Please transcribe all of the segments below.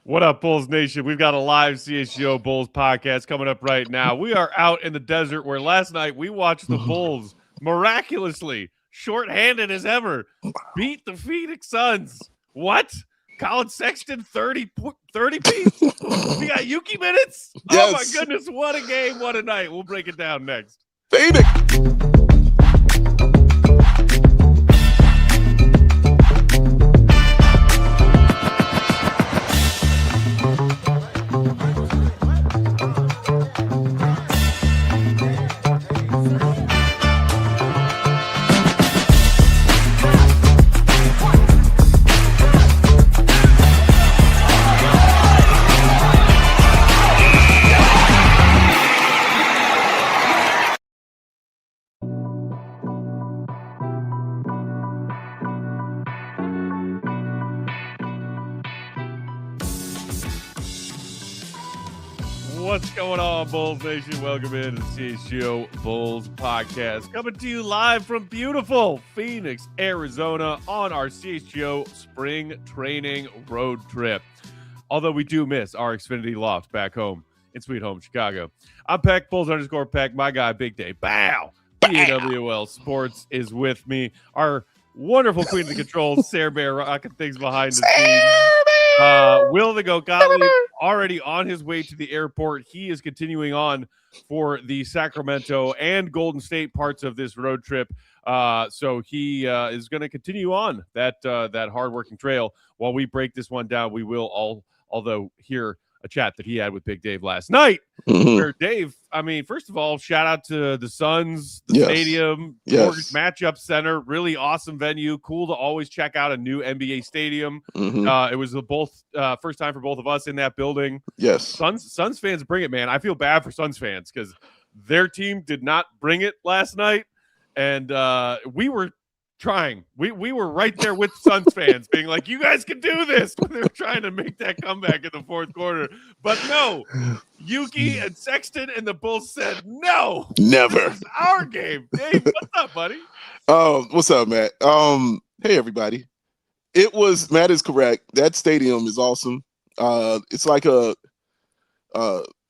What up, Bulls Nation? We've got a live CHGO Bulls podcast coming up right now. We are out in the desert where last night we watched the Bulls miraculously, shorthanded as ever, beat the Phoenix Suns. What? Collin Sexton, 30 piece? We got Yuki minutes? Yes. Oh, my goodness. What a game. What a night. We'll break it down next. Phoenix. What's going on, Bulls Nation? Welcome in to the CHGO Bulls podcast. Coming to you live from beautiful Phoenix, Arizona on our CHGO spring training road trip. Although we do miss our Xfinity loft back home in Sweet Home, Chicago. I'm Peck, Bulls_Peck, my guy, Big Day. Bow! PAWL Sports is with me. Our wonderful queen of the controls, Sarah Bear, rocking things behind the scenes. Will the Gottlieb already on his way to the airport. He is continuing on for the Sacramento and Golden State parts of this road trip. So he is going to continue on that hardworking trail. While we break this one down, we will although hear a chat that he had with Big Dave last night. Where Dave, I mean, first of all, shout out to the Suns, the stadium, Mortgage Matchup Center, really awesome venue. Cool to always check out a new NBA stadium. It was first time for both of us in that building. Yes. Suns fans bring it, man. I feel bad for Suns fans because their team did not bring it last night. And we were trying. We were right there with Suns fans being like, you guys can do this when they were trying to make that comeback in the fourth quarter. But no, Yuki and Sexton and the Bulls said, no, Never. This is our game. Dave, what's up, buddy? What's up, Matt? Hey, everybody. Matt is correct. That stadium is awesome. It's like a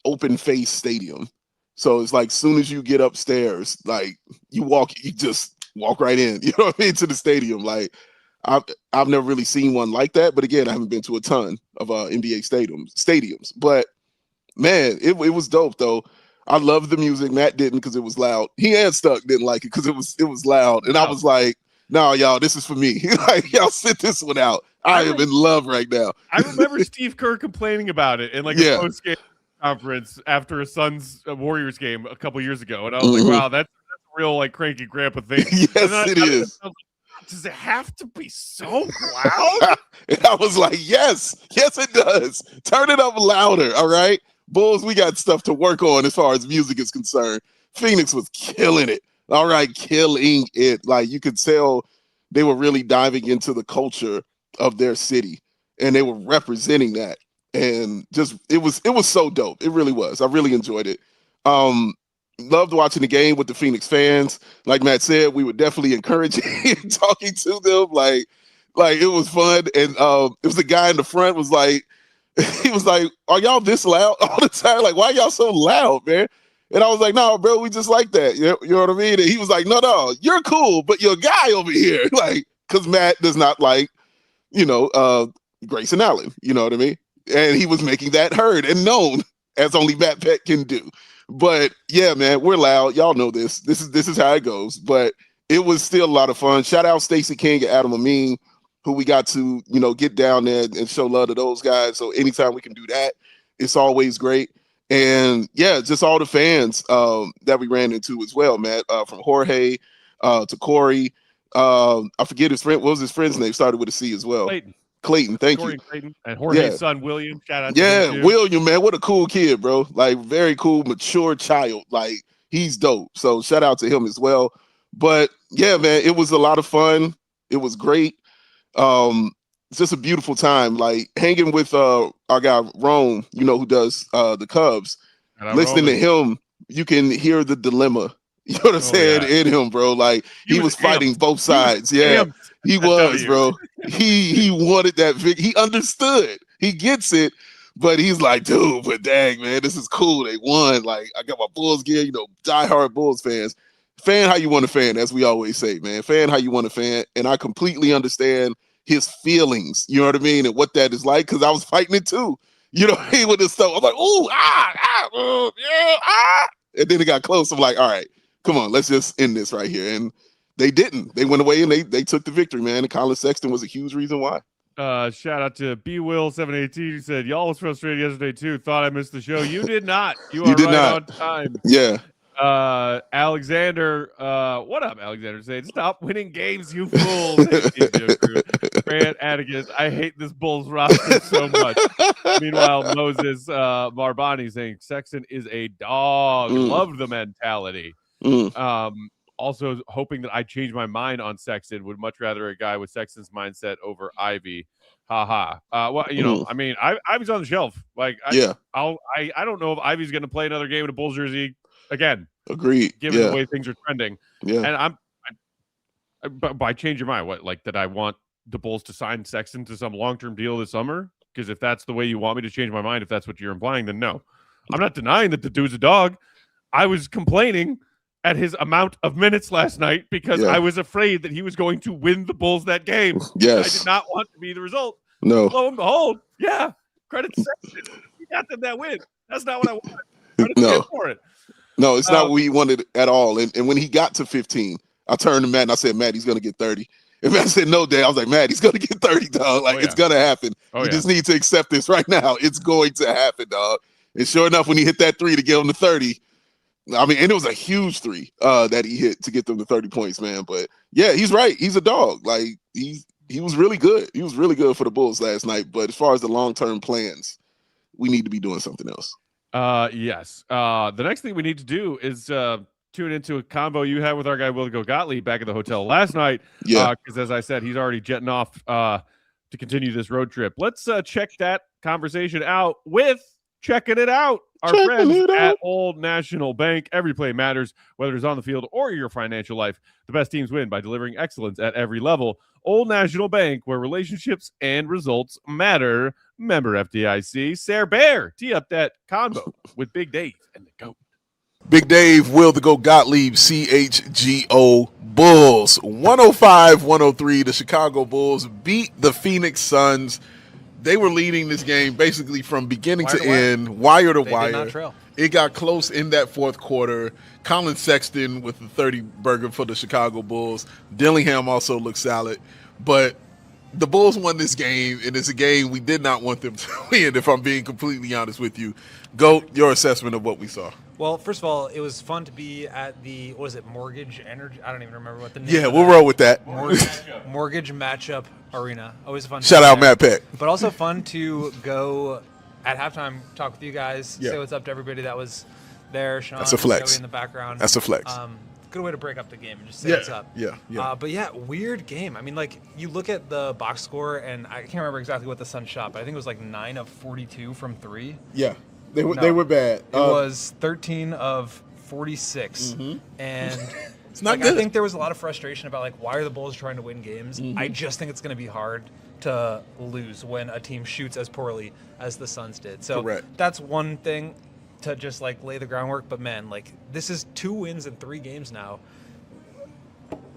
open face stadium. So it's like soon as you get upstairs, like you just walk right in, you know what I mean, to the stadium. Like I've never really seen one like that, but again, I haven't been to a ton of NBA stadiums. But man, it was dope though. I love the music. Matt didn't because it was loud. He and Stuck didn't like it because it was loud, and I was like, "No, y'all, this is for me. Like y'all sit this one out. I am in love right now." I remember Steve Kerr complaining about it in like a post-game conference after a Suns Warriors game a couple years ago, and I was like, "Wow, that's real like cranky grandpa thing." Yes, it is. Does it have to be so loud? And I was like, yes, it does. Turn it up louder, all right? Bulls, we got stuff to work on as far as music is concerned. Phoenix was killing it, all right, killing it. Like you could tell they were really diving into the culture of their city, and they were representing that. And just it was so dope. It really was. I really enjoyed it. Loved watching the game with the Phoenix fans. Like Matt said, we were definitely encouraging and talking to them. Like it was fun. And it was a guy in the front was like, he was like, "Are y'all this loud all the time? Like, why y'all so loud, man?" And I was like, "No, bro, we just like that." You know what I mean? And he was like, "No, you're cool, but your guy over here," like, because Matt does not like, Grayson Allen. You know what I mean? And he was making that heard and known as only Matt Peck can do. But yeah, man, we're loud. Y'all know this. This is how it goes. But it was still a lot of fun. Shout out Stacey King and Adam Amin, who we got to, get down there and show love to those guys. So anytime we can do that, it's always great. And yeah, just all the fans that we ran into as well, Matt, from Jorge to Corey. I forget his friend. What was his friend's name? Started with a C as well. Clayton, thank you. Clayton. And Jorge's son, William. Shout out to him too. William, man. What a cool kid, bro. Like, very cool, mature child. Like, he's dope. So, shout out to him as well. But, yeah, man, it was a lot of fun. It was great. It's just a beautiful time. Like, hanging with our guy, Rome, who does the Cubs. Listening to him, you can hear the dilemma. You know what I'm saying? In him, bro. Like, he was fighting both sides. He was, bro. He wanted that. He understood. He gets it, but he's like, dude, but dang, man, this is cool. They won. Like, I got my Bulls gear, diehard Bulls fans. Fan how you want to fan, as we always say, man. Fan how you want to fan. And I completely understand his feelings, you know what I mean, and what that is like, because I was fighting it too. You know, he with his stuff. I'm like, ooh, yeah, and then it got close. I'm like, all right, come on, let's just end this right here. And they didn't. They went away and they took the victory, man. And Collin Sexton was a huge reason why. Shout out to B-Will718. He said, y'all was frustrated yesterday too. Thought I missed the show. You did not. You are right on time. Yeah. Alexander, what up, Alexander? Saying, stop winning games, you fools. Grant Atticus, I hate this Bulls roster so much. Meanwhile, Moses Marbani saying Sexton is a dog. Love the mentality. Also hoping that I change my mind on Sexton. Would much rather a guy with Sexton's mindset over Ivy. Well, I mean, Ivy's on the shelf. Like, I don't know if Ivy's going to play another game in a Bulls jersey again. Agreed. Given the way things are trending. Yeah. And by change your mind, what, like, that I want the Bulls to sign Sexton to some long-term deal this summer? Because if that's the way you want me to change my mind, if that's what you're implying, then no. I'm not denying that the dude's a dog. I was complaining at his amount of minutes last night because I was afraid that he was going to win the Bulls that game. Yes. I did not want to be the result. No. Lo and behold, credit to Sexton. He got them that win. That's not what I wanted. Credit to him for it. No, it's not what we wanted at all. And when he got to 15, I turned to Matt and I said, Matt, he's going to get 30. And Matt said, no, Dad. I was like, Matt, he's going to get 30, dog. Like, it's going to happen. You just need to accept this right now. It's going to happen, dog. And sure enough, when he hit that 3 to get him to 30, I mean, and it was a huge 3 that he hit to get them to 30 points, man. But, yeah, he's right. He's a dog. Like, he was really good. He was really good for the Bulls last night. But as far as the long-term plans, we need to be doing something else. Yes. The next thing we need to do is tune into a convo you had with our guy Will Gottlieb back at the hotel last night. Yeah. Because as I said, he's already jetting off to continue this road trip. Let's check that conversation out with checking it out. Our friends at Old National Bank. Every play matters, whether it's on the field or your financial life. The best teams win by delivering excellence at every level. Old National Bank, where relationships and results matter. Member FDIC. Sarah Bear, tee up that convo with Big Dave and the GOAT. Big Dave, Will the GOAT Gottlieb, CHGO Bulls. 105-103, the Chicago Bulls beat the Phoenix Suns. They were leading this game basically from beginning to end, wire to wire. Did not trail. It got close in that fourth quarter. Collin Sexton with the 30 burger for the Chicago Bulls. Dillingham also looked solid. But the Bulls won this game, and it's a game we did not want them to win, if I'm being completely honest with you. GOAT, your assessment of what we saw. Well, first of all, it was fun to be at the, what was it, Mortgage Energy? I don't even remember what the name Yeah, we'll roll with that. Mortgage Matchup Arena. Always fun. Shout out Matt Peck. But also fun to go at halftime, talk with you guys, say what's up to everybody that was there. Sean, that's a flex. Joey in the background. That's a flex. Good way to break up the game and just say what's up. Yeah. But yeah, weird game. I mean, like, you look at the box score, and I can't remember exactly what the Suns shot, but I think it was like 9 of 42 from 3. Yeah, they were bad. It was 13 of 46, and it's not good. I think there was a lot of frustration about, like, why are the Bulls trying to win games? I just think it's going to be hard to lose when a team shoots as poorly as the Suns did. So that's one thing to just, like, lay the groundwork. But man, like, this is 2 wins in 3 games now.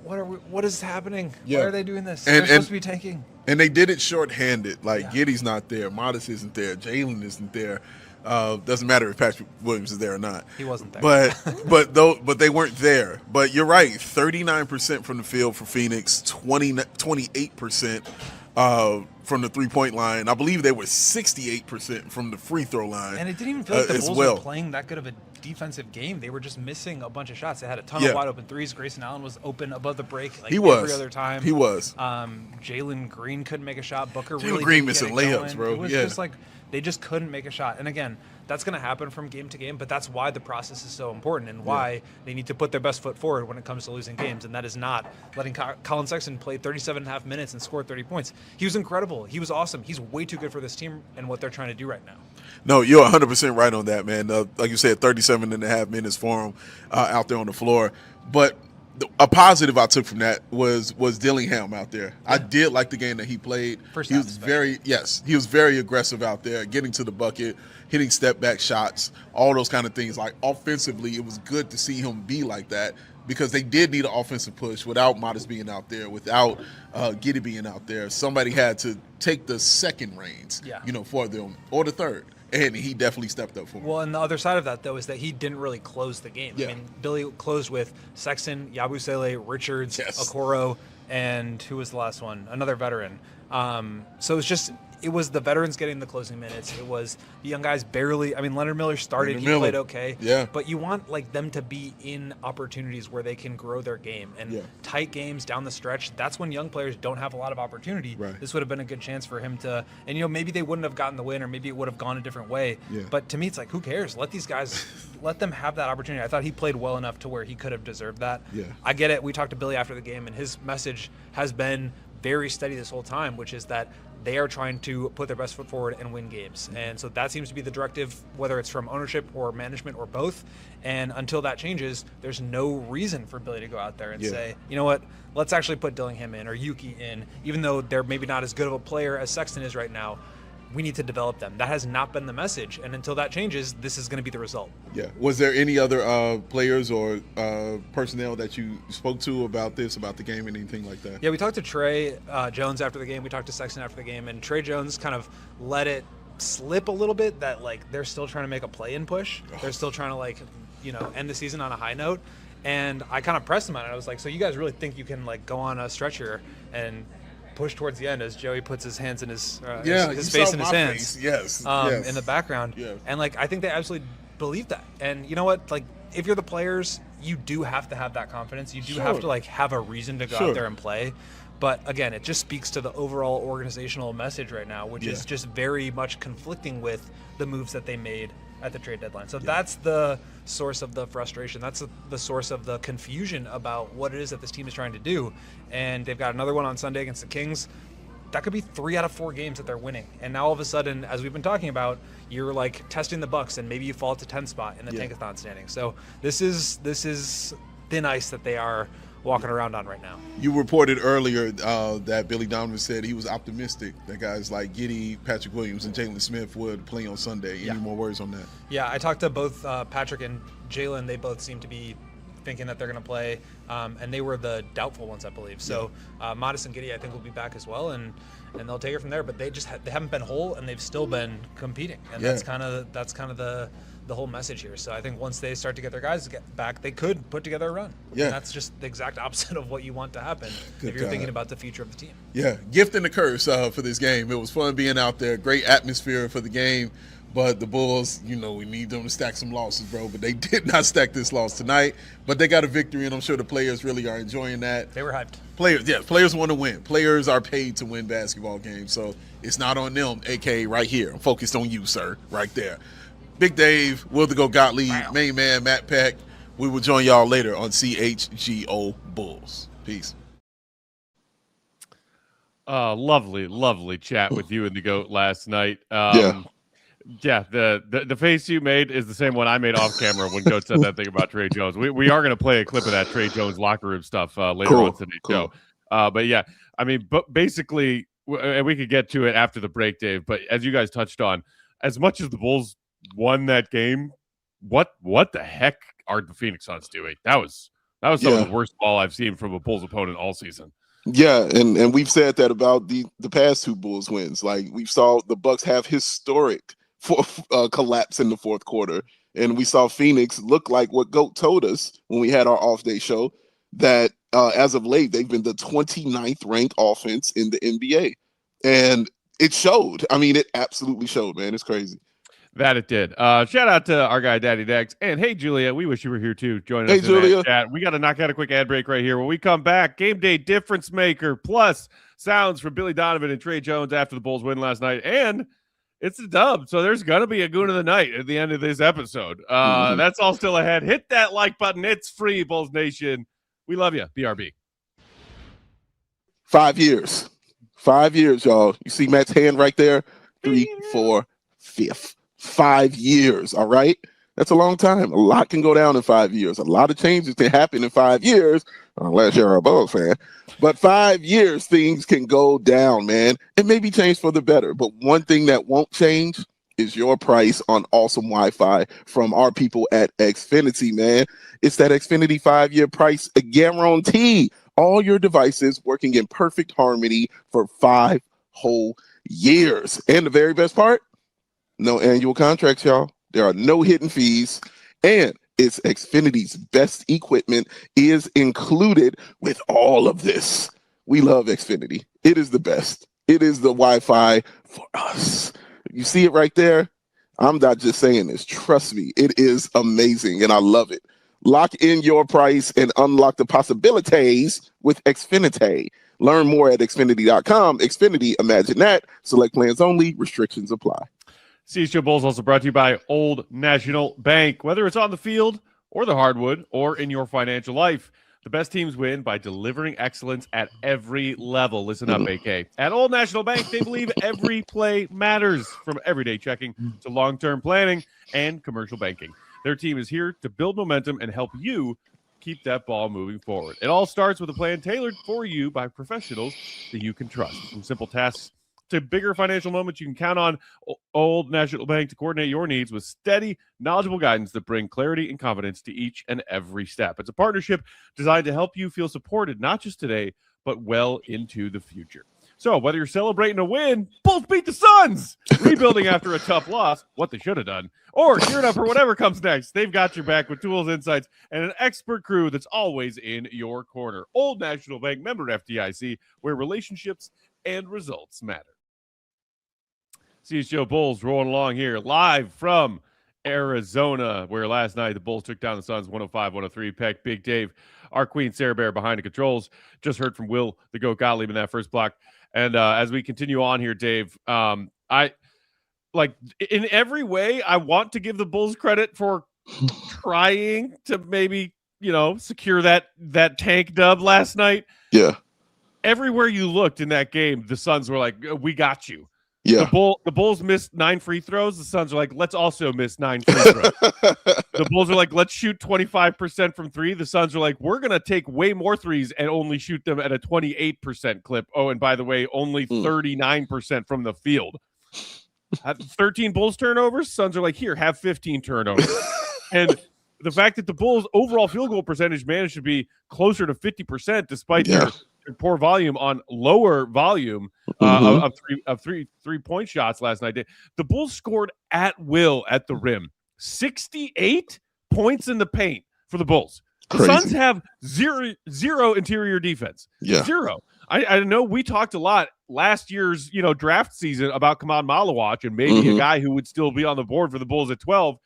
What is happening? Why are they doing this? They're supposed to be tanking. And they did it shorthanded. Like, Giddey's not there, Modest isn't there, Jalen isn't there. Doesn't matter if Patrick Williams is there or not. He wasn't there. But they weren't there. But you're right. 39% from the field for Phoenix, 28% from the 3-point line. I believe they were 68% from the free throw line. And it didn't even feel like the Bulls were playing that good of a defensive game. They were just missing a bunch of shots. They had a ton of wide open threes. Grayson Allen was open above the break every other time. He was. Jalen Green couldn't make a shot. Booker Jalen Green missing layups, bro. It was just like they just couldn't make a shot. And again, that's going to happen from game to game, but that's why the process is so important and why they need to put their best foot forward when it comes to losing games, and that is not letting Collin Sexton play 37.5 minutes and score 30 points. He was incredible. He was awesome. He's way too good for this team and what they're trying to do right now. No, you're 100% right on that, man. Like you said, 37.5 minutes for him out there on the floor. But a positive I took from that was Dillingham out there. I did like the game that he played. He was he was very aggressive out there, getting to the bucket, hitting step back shots, all those kind of things. Like offensively, it was good to see him be like that because they did need an offensive push without Modest being out there, without Giddey being out there. Somebody had to take the second reins, for them, or the third. And he definitely stepped up for him. Well, and the other side of that, though, is that he didn't really close the game. Yeah. I mean, Billy closed with Sexton, Yabusele, Richards, Okoro, and who was the last one? Another veteran. So it was the veterans getting the closing minutes. It was the young guys barely. I mean, Leonard Miller started. He played okay. Yeah. But you want them to be in opportunities where they can grow their game. And tight games down the stretch, that's when young players don't have a lot of opportunity. Right. This would have been a good chance for him to. And, maybe they wouldn't have gotten the win or maybe it would have gone a different way. Yeah. But to me, it's like, who cares? Let these guys, let them have that opportunity. I thought he played well enough to where he could have deserved that. Yeah. I get it. We talked to Billy after the game, and his message has been very steady this whole time, which is that they are trying to put their best foot forward and win games. And so that seems to be the directive, whether it's from ownership or management or both. And until that changes, there's no reason for Billy to go out there and say, you know what, let's actually put Dillingham in or Yuki in, even though they're maybe not as good of a player as Sexton is right now. We need to develop them. That has not been the message. And until that changes, this is going to be the result. Yeah. Was there any other players or personnel that you spoke to about the game and anything like that? Yeah, we talked to Tre Jones after the game. We talked to Sexton after the game. And Tre Jones kind of let it slip a little bit that, they're still trying to make a play-in push. They're still trying to, end the season on a high note. And I kind of pressed him on it. I was like, so you guys really think you can, go on a stretch here and push towards the end as Joey puts his hands in his face in his hands. Yes. In the background. Yeah. And I think they absolutely believe that. And you know what? If you're the players, you do have to have that confidence. You do have to have a reason to go out there and play. But again, it just speaks to the overall organizational message right now, which is just very much conflicting with the moves that they made at the trade deadline. So that's the source of the frustration. That's the source of the confusion about what it is that this team is trying to do. And they've got another one on Sunday against the Kings. That could be 3 out of 4 games that they're winning. And now all of a sudden, as we've been talking about, you're testing the Bucks and maybe you fall to 10th spot in the Tankathon standing. So this is thin ice that they are walking around on right now. You reported earlier that Billy Donovan said he was optimistic that guys like Giddey, Patrick Williams, and Jalen Smith would play on Sunday. Any more words on that? Yeah, I talked to both Patrick and Jalen. They both seem to be thinking that they're going to play, and they were the doubtful ones, I believe. So Modest and Giddey, I think, will be back as well, and they'll take it from there. But they just they haven't been whole, and they've still been competing, and that's kind of the whole message here. So I think once they start to get their guys back, they could put together a run. Yeah. And that's just the exact opposite of what you want to happen if you're thinking about the future of the team. Yeah, gift and a curse for this game. It was fun being out there. Great atmosphere for the game. But the Bulls, we need them to stack some losses, bro. But they did not stack this loss tonight. But they got a victory, and I'm sure the players really are enjoying that. They were hyped. Players want to win. Players are paid to win basketball games. So it's not on them, a.k.a. right here. I'm focused on you, sir, right there. Big Dave, Will Gottlieb, main man, Matt Peck. We will join y'all later on CHGO Bulls. Peace. Lovely chat with you and the GOAT last night. Yeah, the face you made is the same one I made off camera when Goat said that thing about Tre Jones. We are going to play a clip of that Tre Jones locker room stuff later on today's show. But yeah, I mean, basically, and we could get to it after the break, Dave. But as you guys touched on, as much as the Bulls won that game, what the heck are the Phoenix Suns doing? That was some of the worst ball I've seen from a Bulls opponent all season. Yeah, and we've said that about the past 2 Bulls wins. We saw the Bucks have historic collapse in the fourth quarter, and we saw Phoenix look like what Goat told us when we had our off-day show, that as of late they've been the 29th ranked offense in the NBA, and it showed. I mean, it absolutely showed, man. It's crazy. That it did. Shout out to our guy Daddy Dex, and hey Julia, we wish you were here too. Joining us in Julia. that chat. We got to knock out a quick ad break right here. When we come back, game day difference maker plus sounds from Billy Donovan and Tre Jones after the Bulls win last night, and it's a dub, so there's going to be a Goon of the Night at the end of this episode. That's all still ahead. Hit that like button. It's free, Bulls Nation. We love you. BRB. 5 years. 5 years, y'all. You see Matt's hand right there? 3, 4, 5. 5 years, all right? That's a long time. A lot can go down in 5 years. A lot of changes can happen in 5 years. Unless you're a Bulls fan. But 5 years, things can go down, man. It may be changed for the better. But one thing that won't change is your price on awesome Wi-Fi from our people at Xfinity, man. It's that Xfinity 5-year price guarantee. All your devices working in perfect harmony for 5 whole years. And the very best part, no annual contracts, y'all. There are no hidden fees. And it's Xfinity's best equipment is included with all of this. We love Xfinity. It is the best. It is the Wi-Fi for us. You see it right there? I'm not just saying this. Trust me, it is amazing, and I love it. Lock in your price and unlock the possibilities with Xfinity. Learn more at Xfinity.com. Xfinity, imagine that. Select plans only. Restrictions apply. CHGO Bulls also brought to you by Old National Bank. Whether it's on the field or the hardwood or in your financial life, the best teams win by delivering excellence at every level. Listen up, AK. At Old National Bank, they believe every play matters, from everyday checking to long-term planning and commercial banking. Their team is here to build momentum and help you keep that ball moving forward. It all starts with a plan tailored for you by professionals that you can trust. From simple tasks to bigger financial moments, you can count on Old National Bank to coordinate your needs with steady, knowledgeable guidance that bring clarity and confidence to each and every step. It's a partnership designed to help you feel supported, not just today, but well into the future. So whether you're celebrating a win, Bulls beat the Suns, rebuilding after a tough loss, what they should have done, or gearing up for whatever comes next, they've got your back with tools, insights, and an expert crew that's always in your corner. Old National Bank, member FDIC, where relationships and results matter. CHGO Bulls rolling along here live from Arizona, where last night the Bulls took down the Suns 105-103. Peck, Big Dave, our queen Sarah Bear behind the controls. Just heard from Will, the Goat Gottlieb, in that first block. And as we continue on here, Dave, I like in every way I want to give the Bulls credit for trying to maybe, secure that tank dub last night. Yeah. Everywhere you looked in that game, the Suns were like, "We got you." Yeah. The Bulls missed 9 free throws. The Suns are like, let's also miss 9 free throws. The Bulls are like, let's shoot 25% from 3. The Suns are like, we're going to take way more threes and only shoot them at a 28% clip. Oh, and by the way, only 39% from the field. 13 Bulls turnovers. Suns are like, here, have 15 turnovers. And the fact that the Bulls' overall field goal percentage managed to be closer to 50% despite their poor volume on lower volume of three-point shots last night. The Bulls scored at will at the rim. 68 points in the paint for the Bulls. The Suns have zero interior defense. Yeah. Zero. I know we talked a lot last year's draft season about Kaman Malawach and maybe a guy who would still be on the board for the Bulls at 12.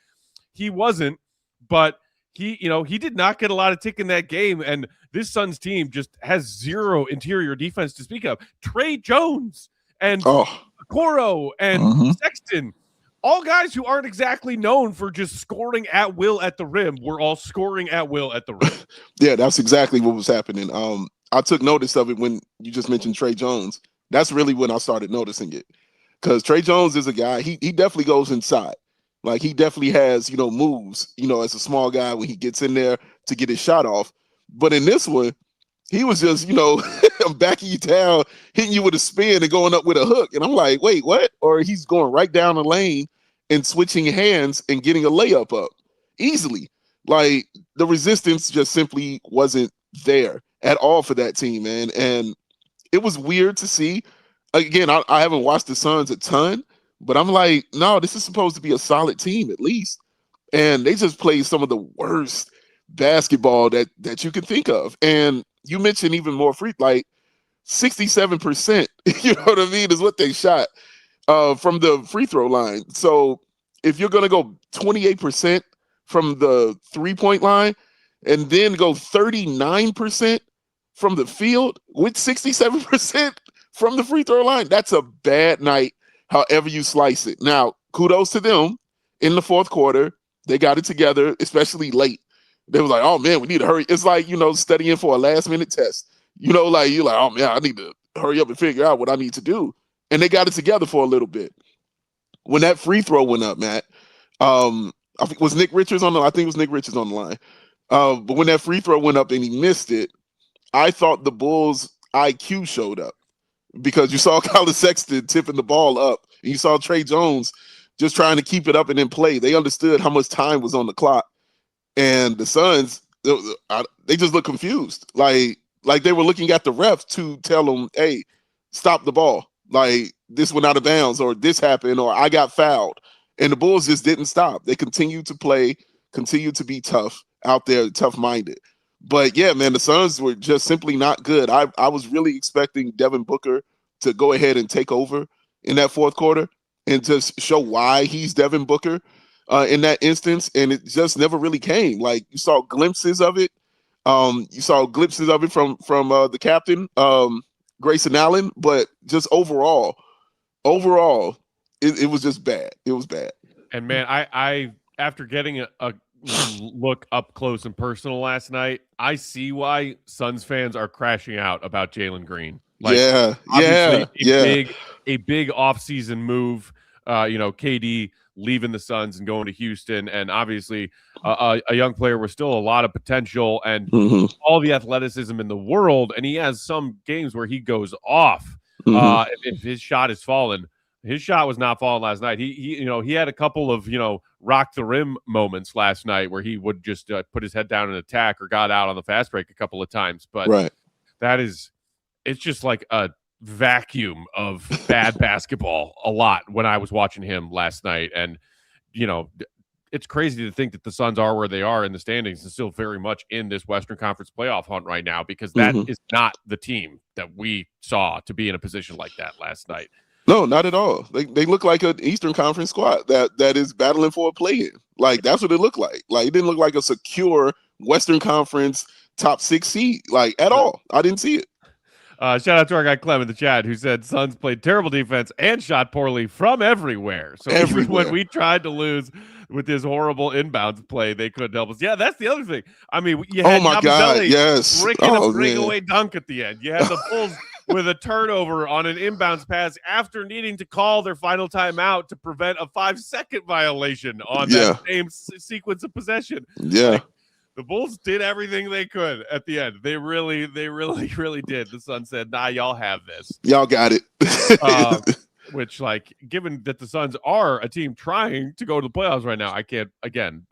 He wasn't, but he did not get a lot of tick in that game, and this Suns team just has zero interior defense to speak of. Tre Jones and Okoro and Sexton, all guys who aren't exactly known for just scoring at will at the rim, were all scoring at will at the rim. Yeah, that's exactly what was happening. I took notice of it when you just mentioned Tre Jones. That's really when I started noticing it, because Tre Jones is a guy, he definitely goes inside. Like, he definitely has, moves, as a small guy when he gets in there to get his shot off. But in this one, he was just, backing you down, hitting you with a spin and going up with a hook. And I'm like, wait, what? Or he's going right down the lane and switching hands and getting a layup up easily. Like, the resistance just simply wasn't there at all for that team, man. And it was weird to see. Again, I haven't watched the Suns a ton, but I'm like, no, this is supposed to be a solid team at least. And they just played some of the worst basketball that you can think of. And you mentioned even more like 67%, you know what I mean, is what they shot from the free throw line. So if you're going to go 28% from the 3-point line and then go 39% from the field with 67% from the free throw line, that's a bad night, however you slice it. Now, kudos to them in the fourth quarter. They got it together, especially late. They were like, oh, man, we need to hurry. It's like, studying for a last-minute test. You're like, oh, man, I need to hurry up and figure out what I need to do. And they got it together for a little bit. When that free throw went up, Matt, I think it was Nick Richards on the line. But when that free throw went up and he missed it, I thought the Bulls' IQ showed up because you saw Collin Sexton tipping the ball up, and you saw Tre Jones just trying to keep it up and in play. They understood how much time was on the clock, and the Suns, they just looked confused, like they were looking at the ref to tell them, "Hey, stop the ball! Like this went out of bounds, or this happened, or I got fouled." And the Bulls just didn't stop. They continued to play, continued to be tough out there, tough-minded. But yeah, man, the Suns were just simply not good. I was really expecting Devin Booker to go ahead and take over in that fourth quarter and just show why he's Devin Booker in that instance, and it just never really came. Like you saw glimpses of it. You saw glimpses of it from the captain, Grayson Allen, but just overall, it was just bad. It was bad. And man, I after getting a look up close and personal last night, I see why Suns fans are crashing out about Jalen Green. Like, yeah. A big offseason move. KD leaving the Suns and going to Houston, and obviously a young player with still a lot of potential and all the athleticism in the world. And he has some games where he goes off. If his shot is falling. His shot was not falling last night. He had a couple of, rock the rim moments last night where he would just put his head down and attack or got out on the fast break a couple of times. But it's just like a vacuum of bad basketball a lot when I was watching him last night. And, it's crazy to think that the Suns are where they are in the standings and still very much in this Western Conference playoff hunt right now, because that is not the team that we saw to be in a position like that last night. No, not at all. They look like an Eastern Conference squad that is battling for a play-in. Like that's what it looked like. Like it didn't look like a secure Western Conference top 6 seed, like at all. I didn't see it. Shout out to our guy Clem in the chat who said Suns played terrible defense and shot poorly from everywhere. So even when we tried to lose with this horrible inbounds play, they couldn't help us. Yeah, that's the other thing. I mean, you had breaking a breakaway dunk at the end. You had the Bulls with a turnover on an inbounds pass after needing to call their final timeout to prevent a 5-second violation on that same sequence of possession. Yeah. Like, the Bulls did everything they could at the end. They really did. The Suns said, nah, y'all have this. Y'all got it. Which, like, given that the Suns are a team trying to go to the playoffs right now,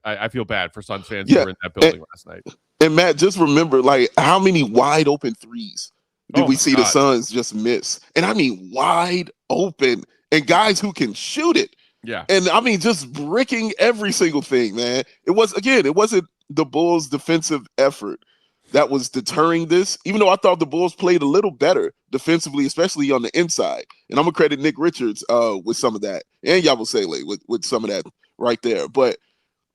I feel bad for Suns fans who were in that building last night. And Matt, just remember, like, how many wide open threes did we see the Suns just miss? And I mean, wide open, and guys who can shoot it. Yeah. And I mean, just bricking every single thing, man. It wasn't the Bulls' defensive effort that was deterring this, even though I thought the Bulls played a little better defensively, especially on the inside. And I'm going to credit Nick Richards with some of that, and Yabusele with some of that right there. But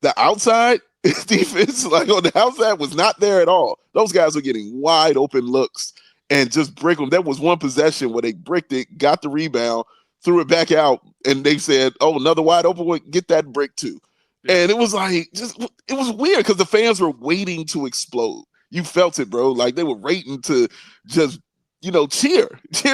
the outside defense, like on the outside, was not there at all. Those guys were getting wide open looks and just brick them. There was one possession where they bricked it, got the rebound, threw it back out, and they said, oh, another wide open one, get that brick too. Yeah. And it was like, it was weird because the fans were waiting to explode. You felt it, bro. Like they were waiting to just, cheer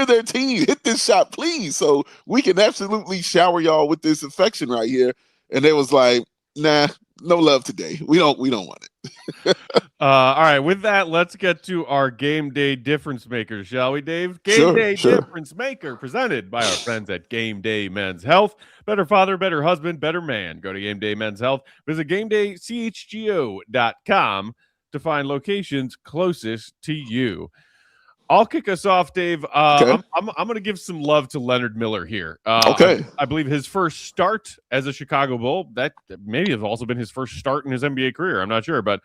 their team, hit this shot, please. So we can absolutely shower y'all with this affection right here. And they was like, nah, no love today. We don't want it. All right. With that, let's get to our game day difference maker, shall we, Dave? Game day difference maker presented by our friends at Game Day Men's Health. Better father, better husband, better man. Go to Game Day Men's Health. Visit GameDayCHGO.com to find locations closest to you. I'll kick us off, Dave. Okay. I'm going to give some love to Leonard Miller here. Okay. I believe his first start as a Chicago Bull, that maybe has also been his first start in his NBA career. I'm not sure, but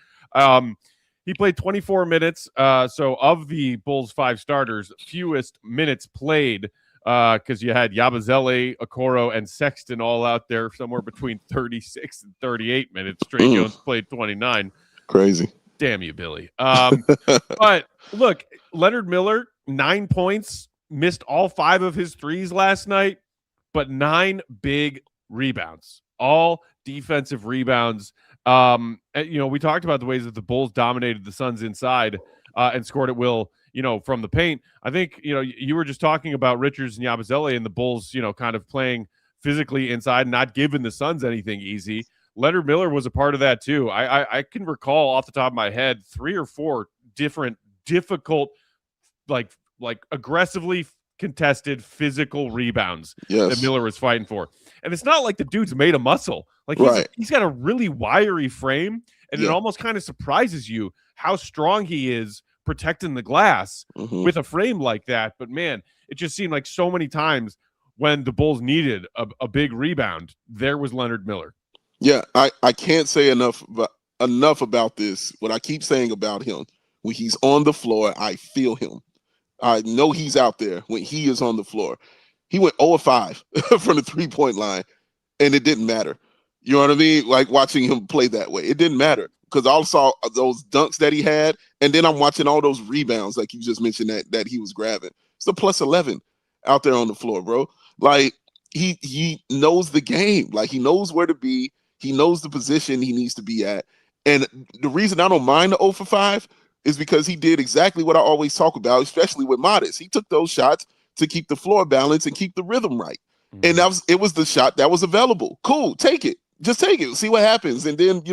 he played 24 minutes. So of the Bulls' 5 starters, fewest minutes played because you had Yabusele, Okoro, and Sexton all out there somewhere between 36 and 38 minutes. Tre Jones played 29. Crazy. Damn you, Billy. But look, Leonard Miller, 9 points, missed all 5 of his threes last night, but 9 big rebounds, all defensive rebounds. We talked about the ways that the Bulls dominated the Suns inside and scored at will, from the paint. I think, you were just talking about Richards and Yabusele and the Bulls, kind of playing physically inside, not giving the Suns anything easy. Leonard Miller was a part of that too. I can recall off the top of my head 3 or 4 different difficult, like aggressively contested physical rebounds that Miller was fighting for. And it's not like the dude's made of muscle. Like he's got a really wiry frame, and it almost kind of surprises you how strong he is protecting the glass with a frame like that. But man, it just seemed like so many times when the Bulls needed a big rebound, there was Leonard Miller. Yeah, I can't say enough about this. What I keep saying about him, when he's on the floor, I feel him. I know he's out there when he is on the floor. He went 0-5 from the three-point line, and it didn't matter. You know what I mean? Like watching him play that way. It didn't matter because I saw those dunks that he had, and then I'm watching all those rebounds like you just mentioned that he was grabbing. It's a plus 11 out there on the floor, bro. Like he knows the game. Like he knows where to be. He knows the position he needs to be at. And the reason I don't mind the 0-for-5 is because he did exactly what I always talk about, especially with Modest. He took those shots to keep the floor balanced and keep the rhythm right. And it was the shot that was available. Cool, take it. Just take it. See what happens. And then,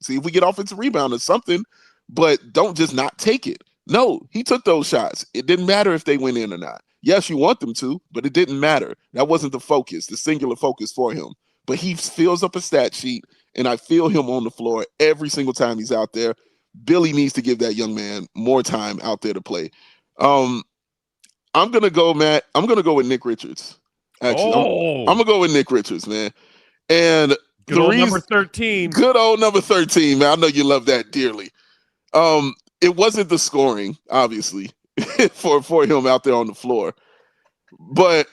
see if we get offensive rebound or something. But don't just not take it. No, he took those shots. It didn't matter if they went in or not. Yes, you want them to, but it didn't matter. That wasn't the focus, the singular focus for him. But he fills up a stat sheet, and I feel him on the floor every single time he's out there. Billy needs to give that young man more time out there to play. I'm going to go, Matt. I'm going to go with Nick Richards. Actually, I'm going to go with Nick Richards, man. And good old number 13. Good old number 13, man. I know you love that dearly. It wasn't the scoring, obviously, for him out there on the floor. But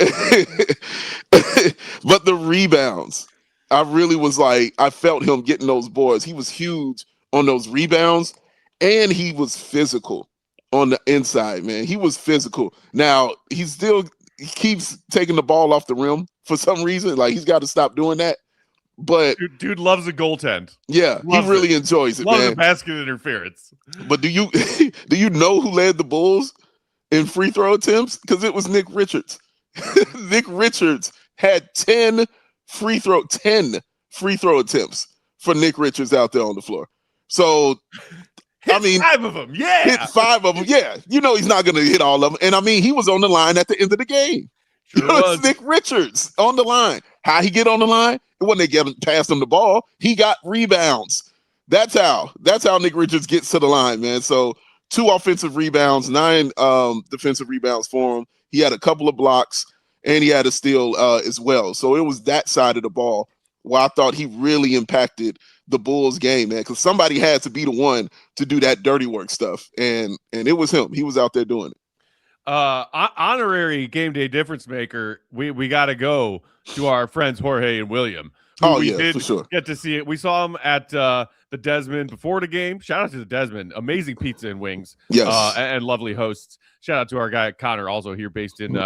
but the rebounds. I really was like, I felt him getting those boards. He was huge on those rebounds, and he was physical on the inside, man. He was physical. Now, he keeps taking the ball off the rim for some reason. Like, he's got to stop doing that. But dude loves a goaltend. Yeah, he really enjoys it, loves man. The basket interference. But do you know who led the Bulls in free throw attempts? Because it was Nick Richards. Nick Richards had 10 free throw attempts for Nick Richards out there on the floor. So, hit 5 of them, yeah. Hit 5 of them, yeah. He's not going to hit all of them. And, he was on the line at the end of the game. Sure was. It's Nick Richards on the line. How he get on the line? It wasn't they getting past him the ball. He got rebounds. That's how Nick Richards gets to the line, man. So 2 offensive rebounds, 9 defensive rebounds for him. He had a couple of blocks, and he had a steal as well. So it was that side of the ball where I thought he really impacted the Bulls game, man, because somebody had to be the one to do that dirty work stuff, and it was him. He was out there doing it. Honorary game day difference maker. We got to go to our friends Jorge and William. Oh yeah, for sure. Get to see it. We saw him at the Desmond before the game. Shout out to the Desmond. Amazing pizza and wings. Yes. And lovely hosts. Shout out to our guy Connor, also here based in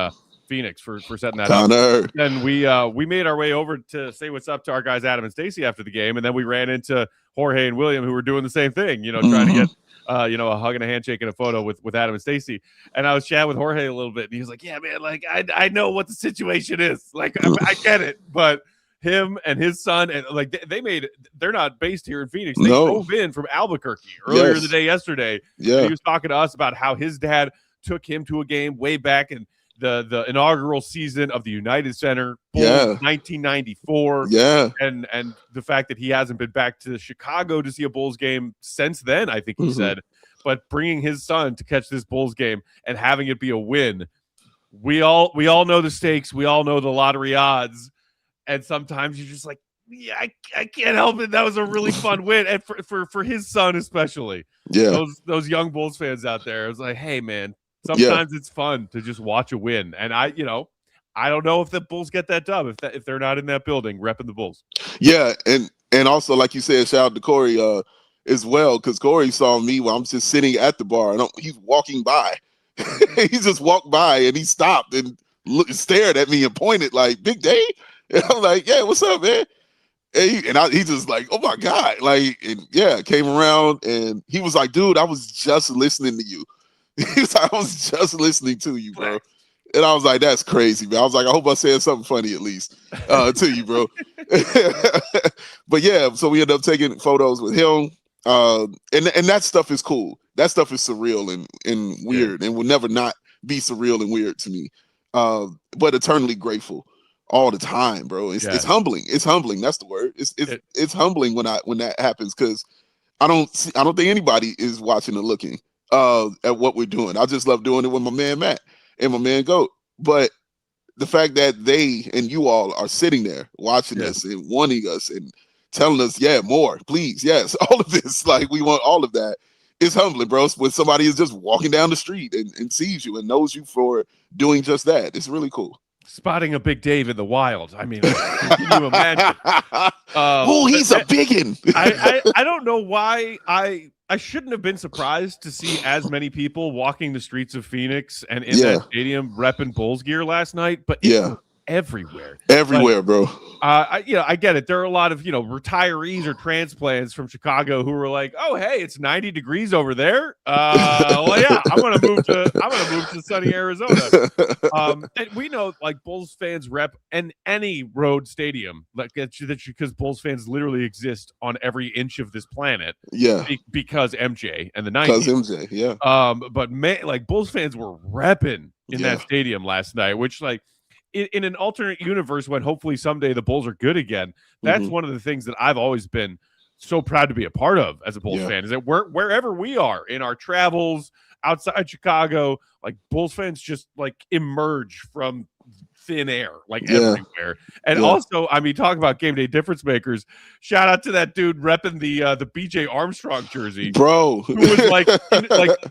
Phoenix, for setting that Connor. up. And we made our way over to say what's up to our guys Adam and Stacy after the game, and then we ran into Jorge and William, who were doing the same thing. Trying to get a hug and a handshake and a photo with Adam and Stacy. And I was chatting with Jorge a little bit, and he was like, "Yeah, man, like I know what the situation is. Like I get it, but." Him and his son, and like they're not based here in Phoenix. They drove in from Albuquerque earlier the day yesterday. Yeah, he was talking to us about how his dad took him to a game way back in the inaugural season of the United Center, Bulls, 1994. Yeah, and the fact that he hasn't been back to Chicago to see a Bulls game since then. I think he said, but bringing his son to catch this Bulls game and having it be a win, we all know the stakes. We all know the lottery odds. And sometimes you're just like, yeah, I can't help it. That was a really fun win. And for his son especially. Yeah. Those young Bulls fans out there. I was like, hey, man, sometimes it's fun to just watch a win. And I don't know if the Bulls get that dub if they're not in that building repping the Bulls. Yeah, and also, like you said, shout out to Corey as well, because Corey saw me while I'm just sitting at the bar. And he's walking by. He just walked by, and he stopped and stared at me and pointed like, Big Day? And I'm like, yeah, what's up, man? And he just like, oh my God. Like, and yeah, came around and he was like, dude, I was just listening to you. He was like, I was just listening to you, bro. And I was like, that's crazy, man. I was like, I hope I said something funny at least to you, bro. But yeah, so we ended up taking photos with him. And that stuff is cool. That stuff is surreal and weird, and will never not be surreal and weird to me. But eternally grateful all the time, bro. It's humbling. It's humbling. That's the word. It's humbling when that happens, because I don't think anybody is watching or looking at what we're doing. I just love doing it with my man Matt and my man Goat. But the fact that they and you all are sitting there watching us and wanting us and telling us, yeah, more, please, yes, all of this, like, we want all of that. It's humbling, bro. When somebody is just walking down the street and sees you and knows you for doing just that. It's really cool. Spotting a Big Dave in the wild. I mean, can you imagine? Oh, he's a biggin. I don't know why I shouldn't have been surprised to see as many people walking the streets of Phoenix and in that stadium repping Bulls gear last night, but it was everywhere. Everywhere, bro. I get it. There are a lot of, retirees or transplants from Chicago who were like, "Oh, hey, it's 90 degrees over there. Well, yeah, I'm gonna move to sunny Arizona." And we know, like, Bulls fans rep any road stadium, like, because Bulls fans literally exist on every inch of this planet. Yeah, because MJ and the 90s. Because MJ, yeah. But man, like, Bulls fans were repping in that stadium last night, which, like, in an alternate universe, when hopefully someday the Bulls are good again, that's one of the things that I've always been so proud to be a part of as a Bulls fan, is that wherever we are in our travels outside Chicago, like, Bulls fans just, like, emerge from thin air, like, everywhere. And also, I mean, talk about game day difference makers. Shout out to that dude repping the BJ Armstrong jersey, bro, who was like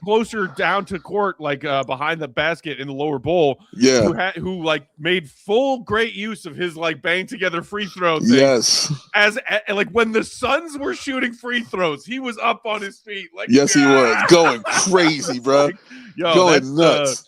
closer down to court, like, behind the basket in the lower bowl. Yeah, who like made full great use of his, like, bang together free throw thing. Yes, as like when the Suns were shooting free throws, he was up on his feet, like, yes, he was going crazy, bro, like, yo, going nuts.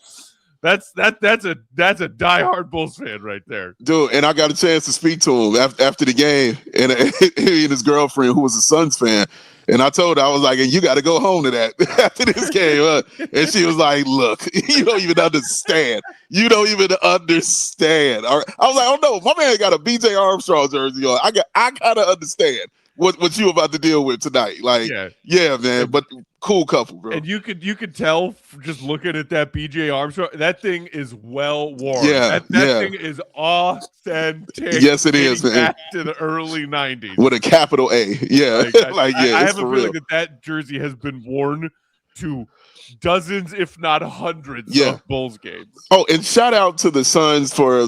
That's a diehard Bulls fan right there, dude. And I got a chance to speak to him after the game, and he and his girlfriend, who was a Suns fan, and I told her, I was like, "And you got to go home to that after this game." And she was like, "Look, you don't even understand. You don't even understand." All right. I was like, "Oh no, my man got a BJ Armstrong jersey on. I gotta understand what you about to deal with tonight." Like, yeah, man. But cool couple, bro. And you could tell just looking at that BJ Armstrong, that thing is well worn. Yeah, that thing is authentic. Yes, it is, man. Back to the early 90s with a capital A. Yeah, I have a feeling that jersey has been worn to dozens, if not hundreds, of Bulls games. Oh, and shout out to the Suns for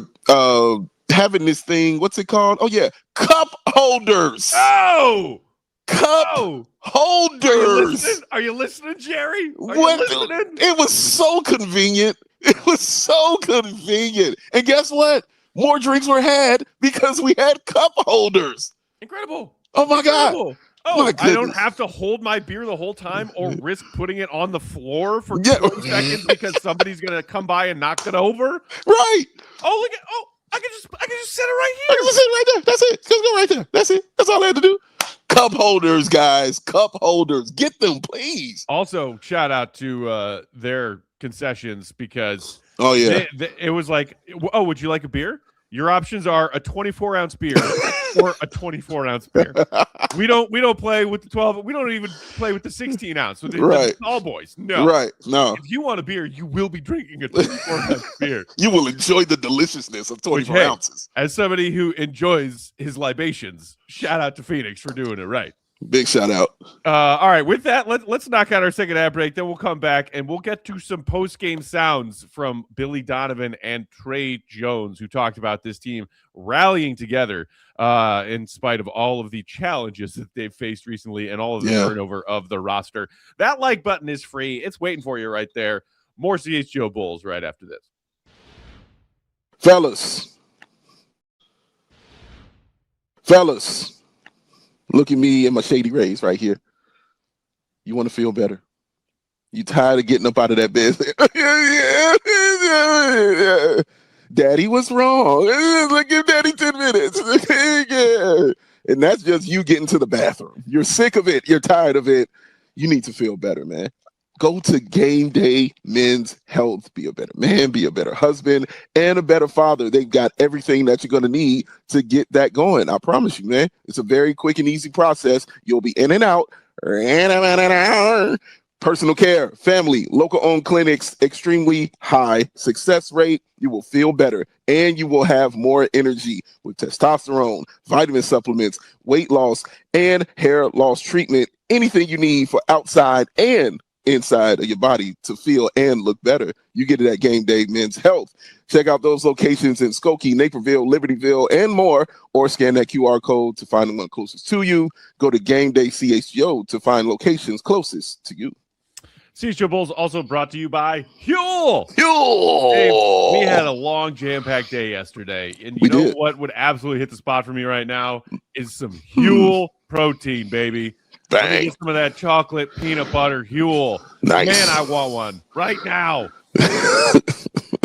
having this thing. What's it called? Oh yeah, cup holders. Oh. Cup holders. Are you listening, Jerry? It was so convenient. It was so convenient. And guess what? More drinks were had because we had cup holders. Incredible. Oh my God. Oh, I don't have to hold my beer the whole time or risk putting it on the floor for 20 seconds because somebody's gonna come by and knock it over. Right. Oh, look at I can just set it right here. I can just sit right there. That's it. Just go right there. That's it. That's all I had to do. Cup holders, guys. Cup holders. Get them, please. Also, shout out to their concessions, because it was like, oh, would you like a beer? Your options are a 24-ounce beer or a 24-ounce beer. We don't play with the 12. We don't even play with the 16-ounce. With the small boys. No. Right. No. If you want a beer, you will be drinking a 24-ounce beer. You will enjoy the deliciousness of 24 ounces. As somebody who enjoys his libations, shout out to Phoenix for doing it right. Big shout out. All right, with that, let's knock out our second ad break. Then we'll come back and we'll get to some post-game sounds from Billy Donovan and Tre Jones, who talked about this team rallying together in spite of all of the challenges that they've faced recently and all of the turnover of the roster. That like button is free. It's waiting for you right there. More CHGO Bulls right after this. Fellas. Look at me and my shady rays right here. You want to feel better? You tired of getting up out of that bed? Daddy was wrong. Like, give Daddy 10 minutes. And that's just you getting to the bathroom. You're sick of it. You're tired of it. You need to feel better, man. Go to Game Day Men's Health. Be a better man, be a better husband, and a better father. They've got everything that you're going to need to get that going. I promise you, man. It's a very quick and easy process. You'll be in and out Personal care, family, local-owned clinics, extremely high success rate. You will feel better, and you will have more energy with testosterone, vitamin supplements, weight loss, and hair loss treatment. Anything you need for outside and inside of your body to feel and look better. You get it at Game Day Men's Health. Check out those locations in Skokie, Naperville, Libertyville, and more, or scan that QR code to find the one closest to you. Go to Game Day CHGO to find locations closest to you. CHGO Bulls also brought to you by Huel. Huel! We had a long, jam-packed day yesterday, and you know what would absolutely hit the spot for me right now is some Huel protein, baby. Let me get some of that chocolate peanut butter Huel. Nice. Man, I want one right now.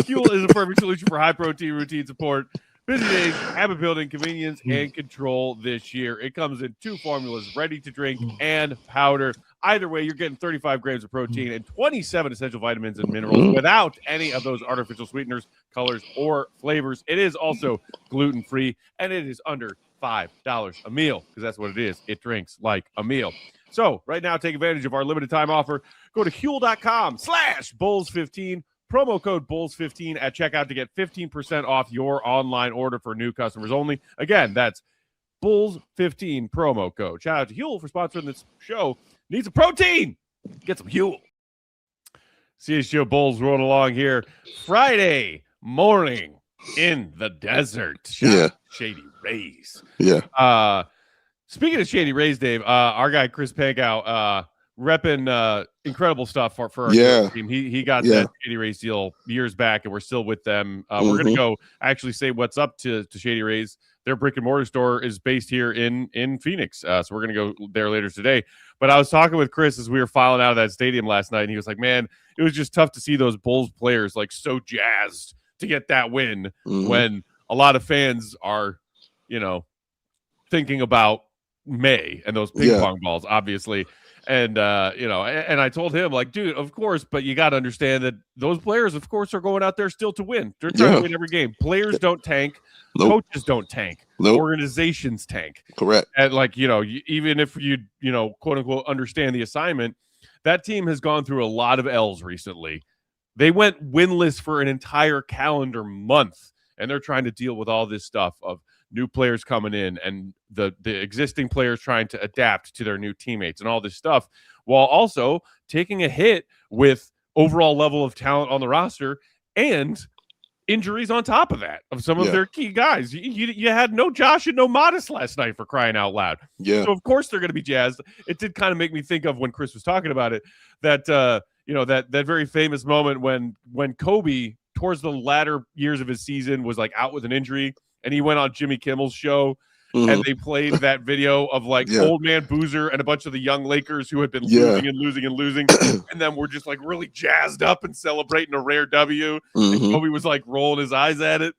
Huel is a perfect solution for high-protein routine support, busy days, habit building, convenience, and control this year. It comes in 2 formulas, ready to drink and powder. Either way, you're getting 35 grams of protein and 27 essential vitamins and minerals without any of those artificial sweeteners, colors, or flavors. It is also gluten-free, and it is under $5 a meal, because that's what it is. It drinks like a meal. So right now, take advantage of our limited time offer. Go to Huel.com/Bulls15. Promo code Bulls15 at checkout to get 15% off your online order for new customers only. Again, that's Bulls15 promo code. Shout out to Huel for sponsoring this show. Need some protein? Get some Huel. CHGO Bulls rolling along here. Friday morning in the desert. Shout out to Shady Rays. Yeah. Speaking of Shady Rays, Dave, our guy Chris Pankow repping incredible stuff for our team. He got that Shady Rays deal years back, and we're still with them. We're going to go actually say what's up to Shady Rays. Their brick and mortar store is based here in Phoenix, so we're going to go there later today. But I was talking with Chris as we were filing out of that stadium last night, and he was like, man, it was just tough to see those Bulls players like so jazzed to get that win when a lot of fans are, thinking about May and those ping pong balls, obviously. And, and I told him, like, dude, of course, but you got to understand that those players, of course, are going out there still to win. They're trying to win every game. Players don't tank. Coaches don't tank. Organizations tank. Correct. And, like, even if you, quote unquote, understand the assignment, that team has gone through a lot of L's recently. They went winless for an entire calendar month, and they're trying to deal with all this stuff of new players coming in and the existing players trying to adapt to their new teammates and all this stuff, while also taking a hit with overall level of talent on the roster and injuries on top of that of some of their key guys. You had no Josh and no Modest last night, for crying out loud. Yeah. So of course they're going to be jazzed. It did kind of make me think of when Chris was talking about it, that that very famous moment when Kobe towards the latter years of his season was like out with an injury, and he went on Jimmy Kimmel's show. And they played that video of like old man Boozer and a bunch of the young Lakers who had been losing and losing and losing. And then we're just like really jazzed up and celebrating a rare W. And Kobe was like rolling his eyes at it.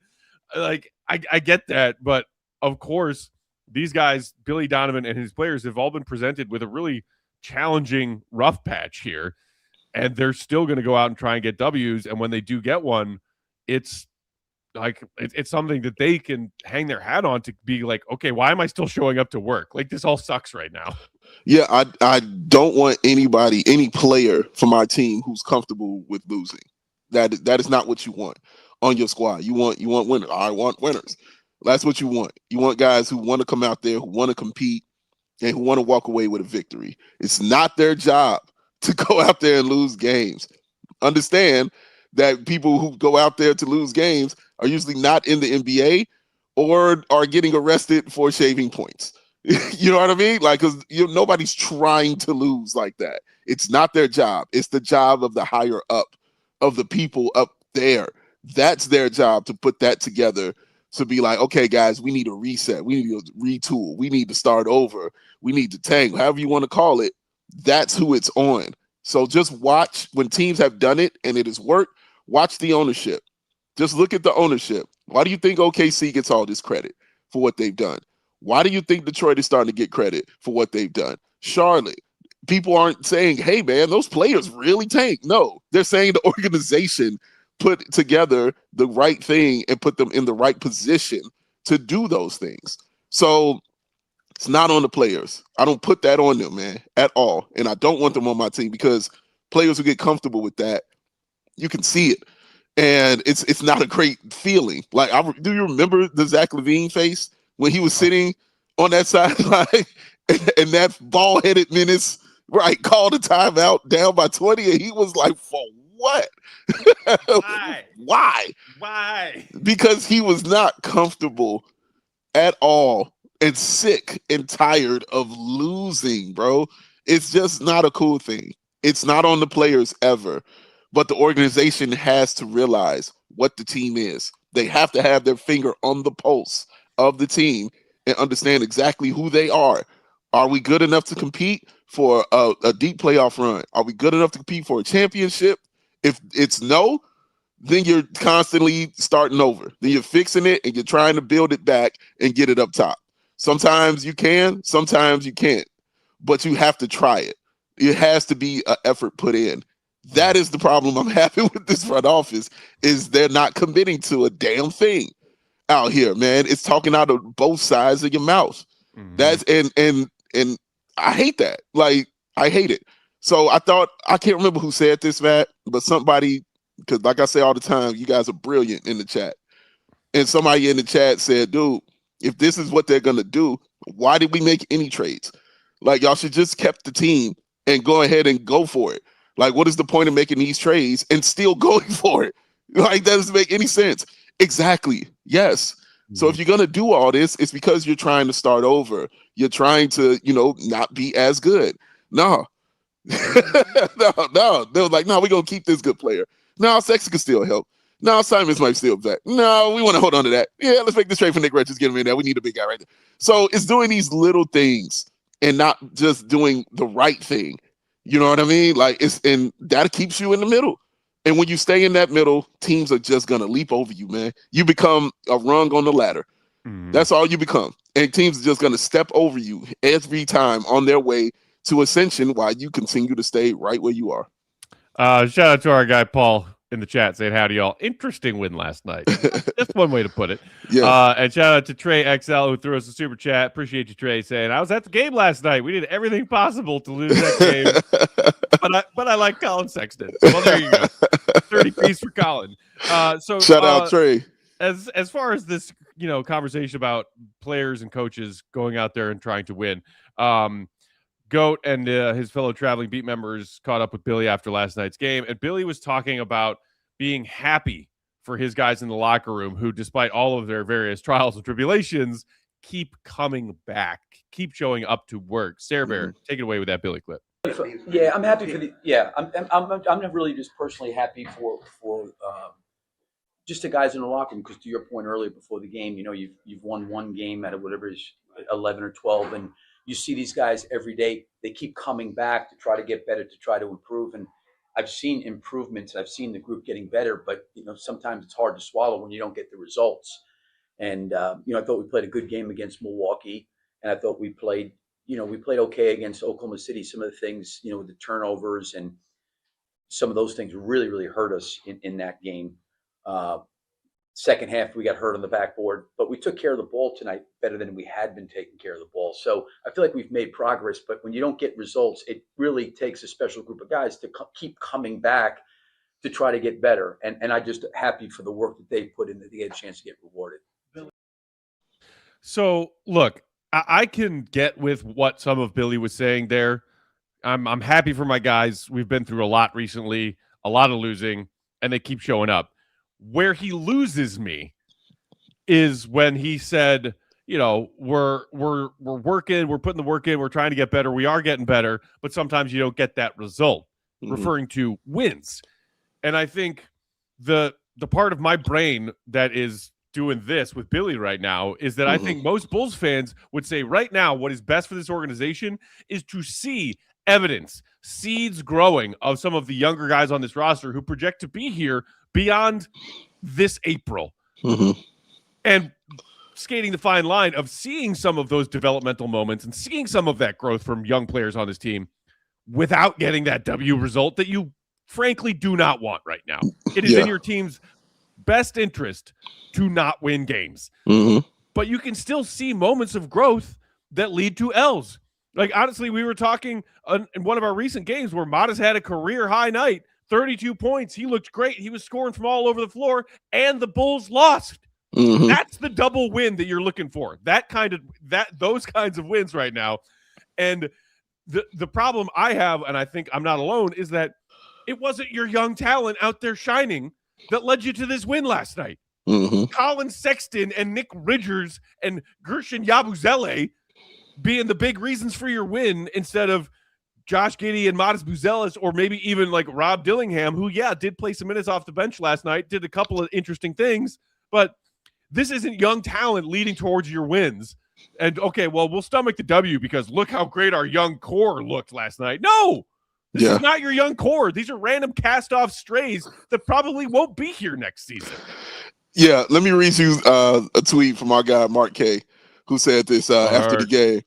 Like, I get that. But of course, these guys, Billy Donovan and his players, have all been presented with a really challenging rough patch here. And they're still going to go out and try and get W's. And when they do get one, it's like it's something that they can hang their hat on to be like, okay, why am I still showing up to work? Like, this all sucks right now. Yeah, I don't want any player from my team who's comfortable with losing. That is not what you want on your squad. You want winners. I want winners. That's what you want. You want guys who want to come out there, who want to compete, and who want to walk away with a victory. It's not their job to go out there and lose games. Understand that people who go out there to lose games are usually not in the NBA or are getting arrested for shaving points. You know what I mean? Like, because nobody's trying to lose like that. It's not their job. It's the job of the higher up, of the people up there. That's their job, to put that together, to be like, okay, guys, we need a reset. We need to retool. We need to start over. We need to tank, however you want to call it. That's who it's on. So just watch when teams have done it and it has worked. Watch the ownership. Just look at the ownership. Why do you think OKC gets all this credit for what they've done? Why do you think Detroit is starting to get credit for what they've done? Charlotte, people aren't saying, hey, man, those players really tank. No, they're saying the organization put together the right thing and put them in the right position to do those things. So it's not on the players. I don't put that on them, man, at all. And I don't want them on my team, because players who get comfortable with that, you can see it. And it's not a great feeling. Like, do you remember the Zach LaVine face when he was sitting on that sideline and that ball-headed menace, right, called a timeout down by 20, and he was like, for what? Why? Because he was not comfortable at all and sick and tired of losing, bro. It's just not a cool thing. It's not on the players ever. But the organization has to realize what the team is. They have to have their finger on the pulse of the team and understand exactly who they are. Are we good enough to compete for a deep playoff run? Are we good enough to compete for a championship? If it's no, then you're constantly starting over. Then you're fixing it and you're trying to build it back and get it up top. Sometimes you can, sometimes you can't. But you have to try it. It has to be an effort put in. That is the problem I'm having with this front office, is they're not committing to a damn thing out here, man. It's talking out of both sides of your mouth. Mm-hmm. That's and I hate that. Like, I hate it. So I can't remember who said this, Matt, but somebody, because like I say all the time, you guys are brilliant in the chat. And somebody in the chat said, dude, if this is what they're gonna do, why did we make any trades? Like, y'all should just kept the team and go ahead and go for it. Like, what is the point of making these trades and still going for it? Like, that doesn't make any sense. Exactly. Yes. Mm-hmm. So if you're going to do all this, it's because you're trying to start over. You're trying to, not be as good. No. No. They were like, no, we're going to keep this good player. No, Sexton can still help. No, Simons might still back. No, we want to hold on to that. Yeah, let's make this trade for Nick Richards. Get him in there. We need a big guy right there. So it's doing these little things and not just doing the right thing. You know what I mean? Like, and that keeps you in the middle. And when you stay in that middle, teams are just going to leap over you, man. You become a rung on the ladder. Mm. That's all you become. And teams are just going to step over you every time on their way to ascension while you continue to stay right where you are. Shout out to our guy, Paul, in the chat saying, howdy, y'all. Interesting win last night. That's one way to put it. Yeah. And shout out to Tre XL, who threw us a super chat. Appreciate you, Tre, saying, I was at the game last night. We did everything possible to lose that game. but I like Collin Sexton. Well, there you go. 30 piece for Collin. So shout out, Tre. As far as this, conversation about players and coaches going out there and trying to win, Goat and his fellow traveling beat members caught up with Billy after last night's game, and Billy was talking about being happy for his guys in the locker room who, despite all of their various trials and tribulations, keep coming back, keep showing up to work. Sarah Bear, take it away with that Billy clip. Yeah, I'm happy for the. Yeah, I'm really just personally happy for just the guys in the locker room, because to your point earlier before the game, you've won one game out of whatever is 11 or 12, and you see these guys every day. They keep coming back to try to get better, to try to improve. And I've seen improvements. I've seen the group getting better, but sometimes it's hard to swallow when you don't get the results. And I thought we played a good game against Milwaukee, and I thought we played okay against Oklahoma City. Some of the things, with the turnovers and some of those things really, really hurt us in that game. Second half, we got hurt on the backboard, but we took care of the ball tonight better than we had been taking care of the ball. So I feel like we've made progress, but when you don't get results, it really takes a special group of guys to keep coming back to try to get better. And I'm just happy for the work that they put in, that they get a chance to get rewarded. So look, I can get with what some of Billy was saying there. I'm happy for my guys. We've been through a lot recently, a lot of losing, and they keep showing up. Where he loses me is when he said, we're working, we're putting the work in, we're trying to get better, we are getting better, but sometimes you don't get that result, referring to wins. And I think the part of my brain that is doing this with Billy right now is that I think most Bulls fans would say right now what is best for this organization is to see evidence, seeds growing of some of the younger guys on this roster who project to be here beyond this April. And skating the fine line of seeing some of those developmental moments and seeing some of that growth from young players on this team without getting that W result that you frankly do not want right now. It is in your team's best interest to not win games. But you can still see moments of growth that lead to L's. Like, honestly, we were talking in one of our recent games where Matas had a career high night, 32 points. He looked great. He was scoring from all over the floor, and the Bulls lost. Mm-hmm. That's the double win that you're looking for. Those kinds of wins right now. And the problem I have, and I think I'm not alone, is that it wasn't your young talent out there shining that led you to this win last night. Mm-hmm. Collin Sexton and Nick Ridgers and Gershon Yabusele being the big reasons for your win instead of Josh Giddey and Matas Buzelis, or maybe even like Rob Dillingham, who, did play some minutes off the bench last night, did a couple of interesting things, but this isn't young talent leading towards your wins. And, okay, well, we'll stomach the W because look how great our young core looked last night. No, this is not your young core. These are random cast-off strays that probably won't be here next season. Yeah, let me read you a tweet from our guy, Mark K., who said this after the game.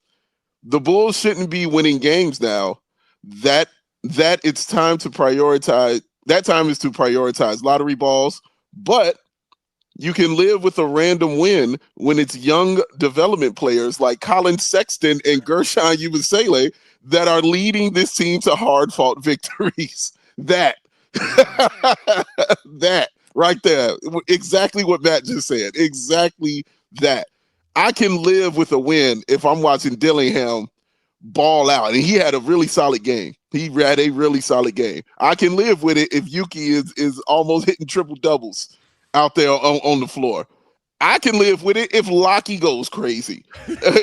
The Bulls shouldn't be winning games now. That it's time to prioritize. That time is to prioritize lottery balls, but you can live with a random win when it's young development players like Collin Sexton and Gershon Yabusele that are leading this team to hard-fought victories. That right there, exactly what Matt just said. Exactly that. I can live with a win if I'm watching Dillingham ball out, and he had a really solid game. He had a really solid game. I can live with it if Yuki is almost hitting triple doubles out there on the floor. I can live with it if Lockie goes crazy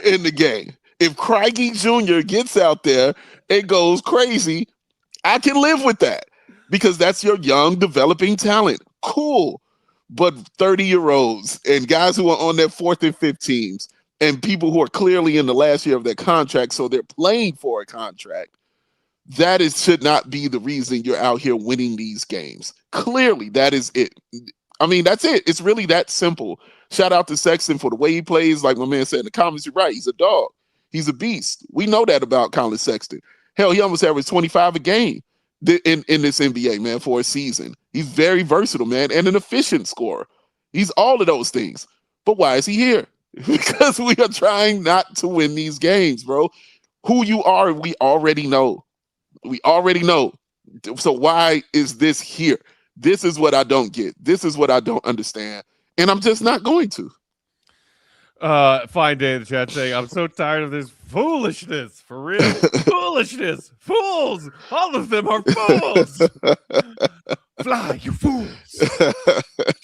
in the game. If Craigie Jr. gets out there and goes crazy, I can live with that because that's your young developing talent. Cool. But 30-year-olds and guys who are on their fourth and fifth teams and people who are clearly in the last year of their contract, so they're playing for a contract, should not be the reason you're out here winning these games. Clearly, that is it. I mean, that's it. It's really that simple. Shout out to Sexton for the way he plays. Like my man said in the comments, you're right. He's a dog. He's a beast. We know that about Collin Sexton. Hell, he almost averaged 25 a game in this NBA, man, for a season. He's very versatile, man, and an efficient scorer. He's all of those things. But why is he here? Because we are trying not to win these games, bro. Who you are, we already know. We already know. So why is this here? This is what I don't get. This is what I don't understand. And I'm just not going to. Fine day in the chat saying, I'm so tired of this foolishness. For real. Foolishness. Fools. All of them are fools. Fly, you fools.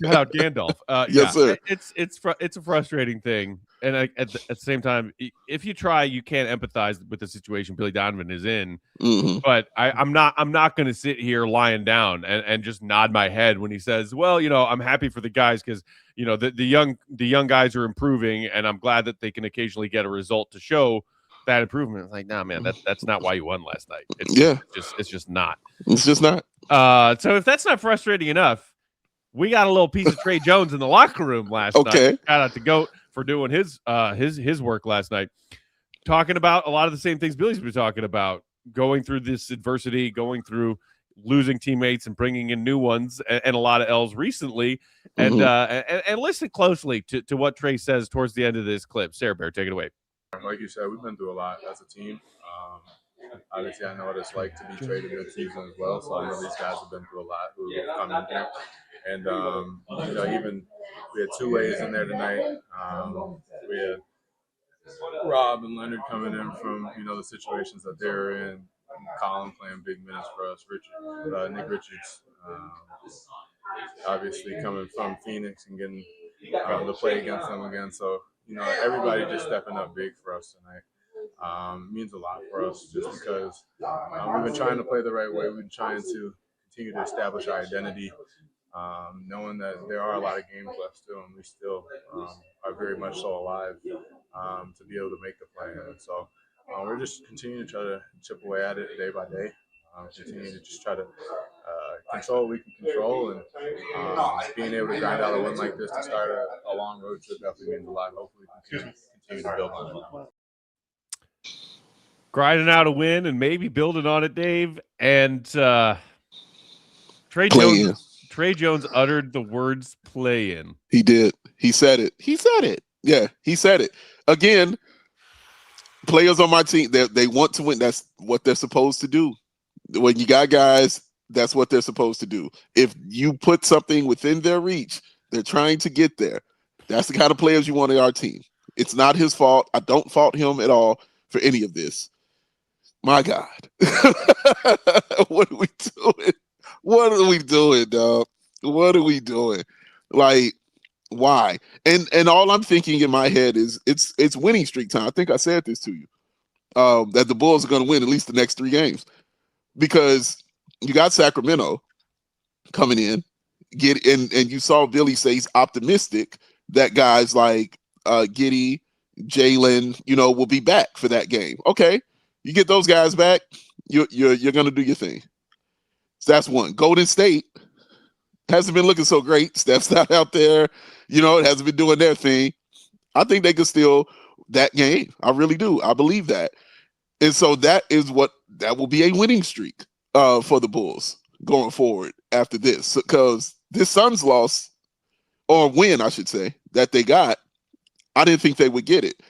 Shout out Gandalf. Yes, sir. It's a frustrating thing. And at the same time, if you try, you can't empathize with the situation Billy Donovan is in. Mm-hmm. But I'm not going to sit here lying down and just nod my head when he says, well, I'm happy for the guys because the young guys are improving, and I'm glad that they can occasionally get a result to show that improvement. It's like, nah, man, that's not why you won last night. It's just not. It's just not. So if that's not frustrating enough, we got a little piece of Tre Jones in the locker room last night. Shout out to Goat for doing his work last night, talking about a lot of the same things Billy's been talking about, going through this adversity, going through losing teammates and bringing in new ones, and a lot of L's recently. And and listen closely to what Tre says towards the end of this clip. Sarah Bear, take it away. Like you said, we've been through a lot as a team. Obviously, I know what it's like to be traded mid-season as well. So I know these guys have been through a lot who have come in here. And, even we had two ways in there tonight. We had Rob and Leonard coming in from, the situations that they're in. Collin playing big minutes for us. Nick Richards, obviously coming from Phoenix and getting to play against them again. So, everybody just stepping up big for us tonight. Means a lot for us just because we've been trying to play the right way. We've been trying to continue to establish our identity, knowing that there are a lot of games left still, and we still are very much so alive to be able to make the play. And so we're just continuing to try to chip away at it day by day, continue to just try to control what we can control, and being able to grind out a win like this to start a long road trip definitely means a lot. Hopefully we can continue to build on it. Grinding out a win and maybe building on it, Dave. And Tre Jones uttered the words "play in." He did. He said it. Yeah, he said it. Again, players on my team, they want to win. That's what they're supposed to do. When you got guys, that's what they're supposed to do. If you put something within their reach, they're trying to get there. That's the kind of players you want on our team. It's not his fault. I don't fault him at all for any of this. My God. What are we doing? What are we doing, dog? What are we doing? Like, why? And all I'm thinking in my head is it's winning streak time. I think I said this to you. That the Bulls are going to win at least the next 3 games. Because you got Sacramento coming in, and you saw Billy say he's optimistic that guys like Giddey, Jalen, will be back for that game. Okay, you get those guys back, you're gonna do your thing. So that's one. Golden State hasn't been looking so great. Steph's not out there, it hasn't been doing their thing. I think they could steal that game. I really do. I believe that. And so that will be a winning streak for the Bulls going forward after this, because this Suns loss, or win, I should say, that they got, I didn't think they would get it.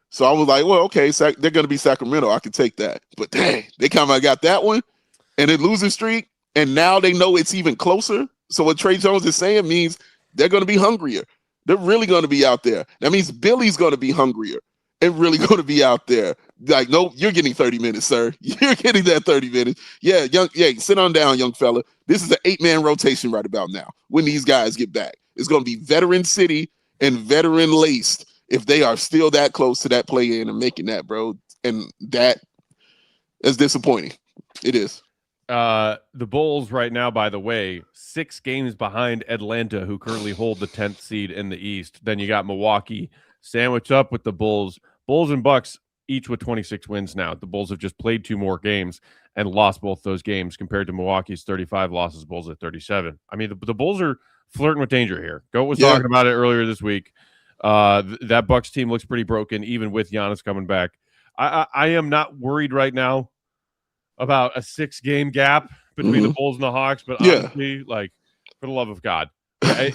So I was like, well, okay, they're going to be Sacramento. I can take that. But dang, they kind of got that one, and then losing streak, and now they know it's even closer. So what Tre Jones is saying means they're going to be hungrier. They're really going to be out there. That means Billy's going to be hungrier and really going to be out there. Like, no, you're getting 30 minutes, sir. You're getting that 30 minutes. Yeah, sit on down, young fella. This is an 8-man rotation right about now when these guys get back. It's going to be veteran city and veteran laced if they are still that close to that play-in and making that, bro. And that is disappointing. It is. The Bulls right now, by the way, 6 games behind Atlanta, who currently hold the 10th seed in the East. Then you got Milwaukee sandwiched up with the Bulls. Bulls and Bucks each with 26 wins now. The Bulls have just played 2 more games and lost both those games compared to Milwaukee's 35 losses, Bulls at 37. I mean, the Bulls are flirting with danger here. Goat was talking about it earlier this week. That Bucks team looks pretty broken, even with Giannis coming back. I am not worried right now about a 6-game gap between the Bulls and the Hawks, but honestly, like, for the love of God, I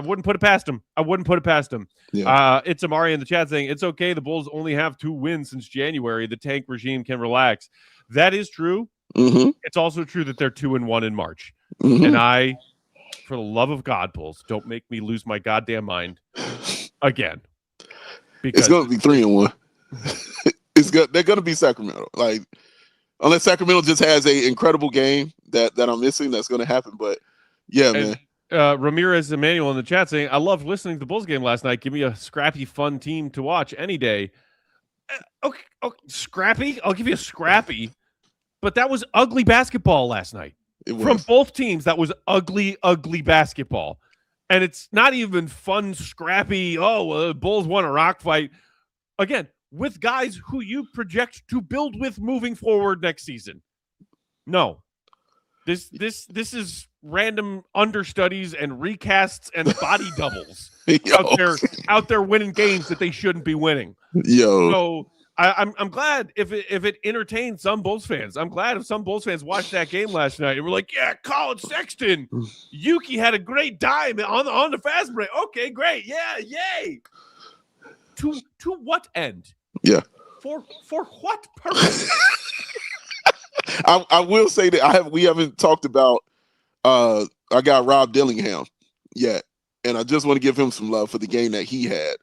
wouldn't put it past him. I wouldn't put it past him. Yeah. It's Amari in the chat saying, it's okay. The Bulls only have 2 wins since January. The tank regime can relax. That is true. It's also true that they're 2-1 in March. And I, for the love of God, Bulls, don't make me lose my goddamn mind again. Because it's going to be 3-1. They're going to be Sacramento. Like, unless Sacramento just has an incredible game that I'm missing, that's going to happen. But yeah, man. Ramirez Emmanuel in the chat saying, I loved listening to the Bulls game last night. Give me a scrappy, fun team to watch any day. Okay, scrappy? I'll give you a scrappy. But that was ugly basketball last night. From both teams, that was ugly, ugly basketball. And it's not even fun, scrappy, the Bulls won a rock fight. Again, with guys who you project to build with moving forward next season. No. This is random understudies and recasts and body doubles out there winning games that they shouldn't be winning. So I'm glad if it entertained some Bulls fans. I'm glad if some Bulls fans watched that game last night and were like, yeah, Collin Sexton, Yuki had a great dime on the fast break. Okay, great, yeah, yay. To what end? Yeah. For what purpose? I will say that we haven't talked about I got Rob Dillingham yet, and I just want to give him some love for the game that he had.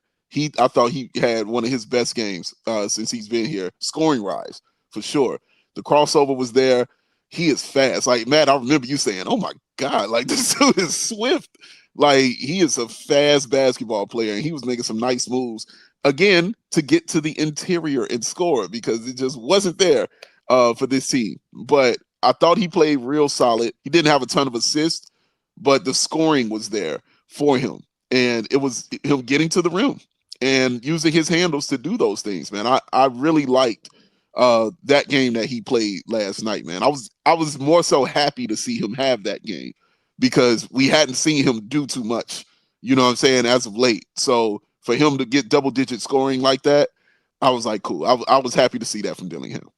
I thought he had one of his best games since he's been here. Scoring rise for sure. The crossover was there. He is fast. Like, Matt, I remember you saying, "Oh my God, like this dude is swift." Like, he is a fast basketball player, and he was making some nice moves again to get to the interior and score because it just wasn't there for this team. But I thought he played real solid. He didn't have a ton of assists, but the scoring was there for him. And it was him getting to the rim and using his handles to do those things, man. I really liked that game that he played last night, man. I was more so happy to see him have that game because we hadn't seen him do too much, you know what I'm saying, as of late. So for him to get double-digit scoring like that, I was like, cool. I was happy to see that from Dillingham.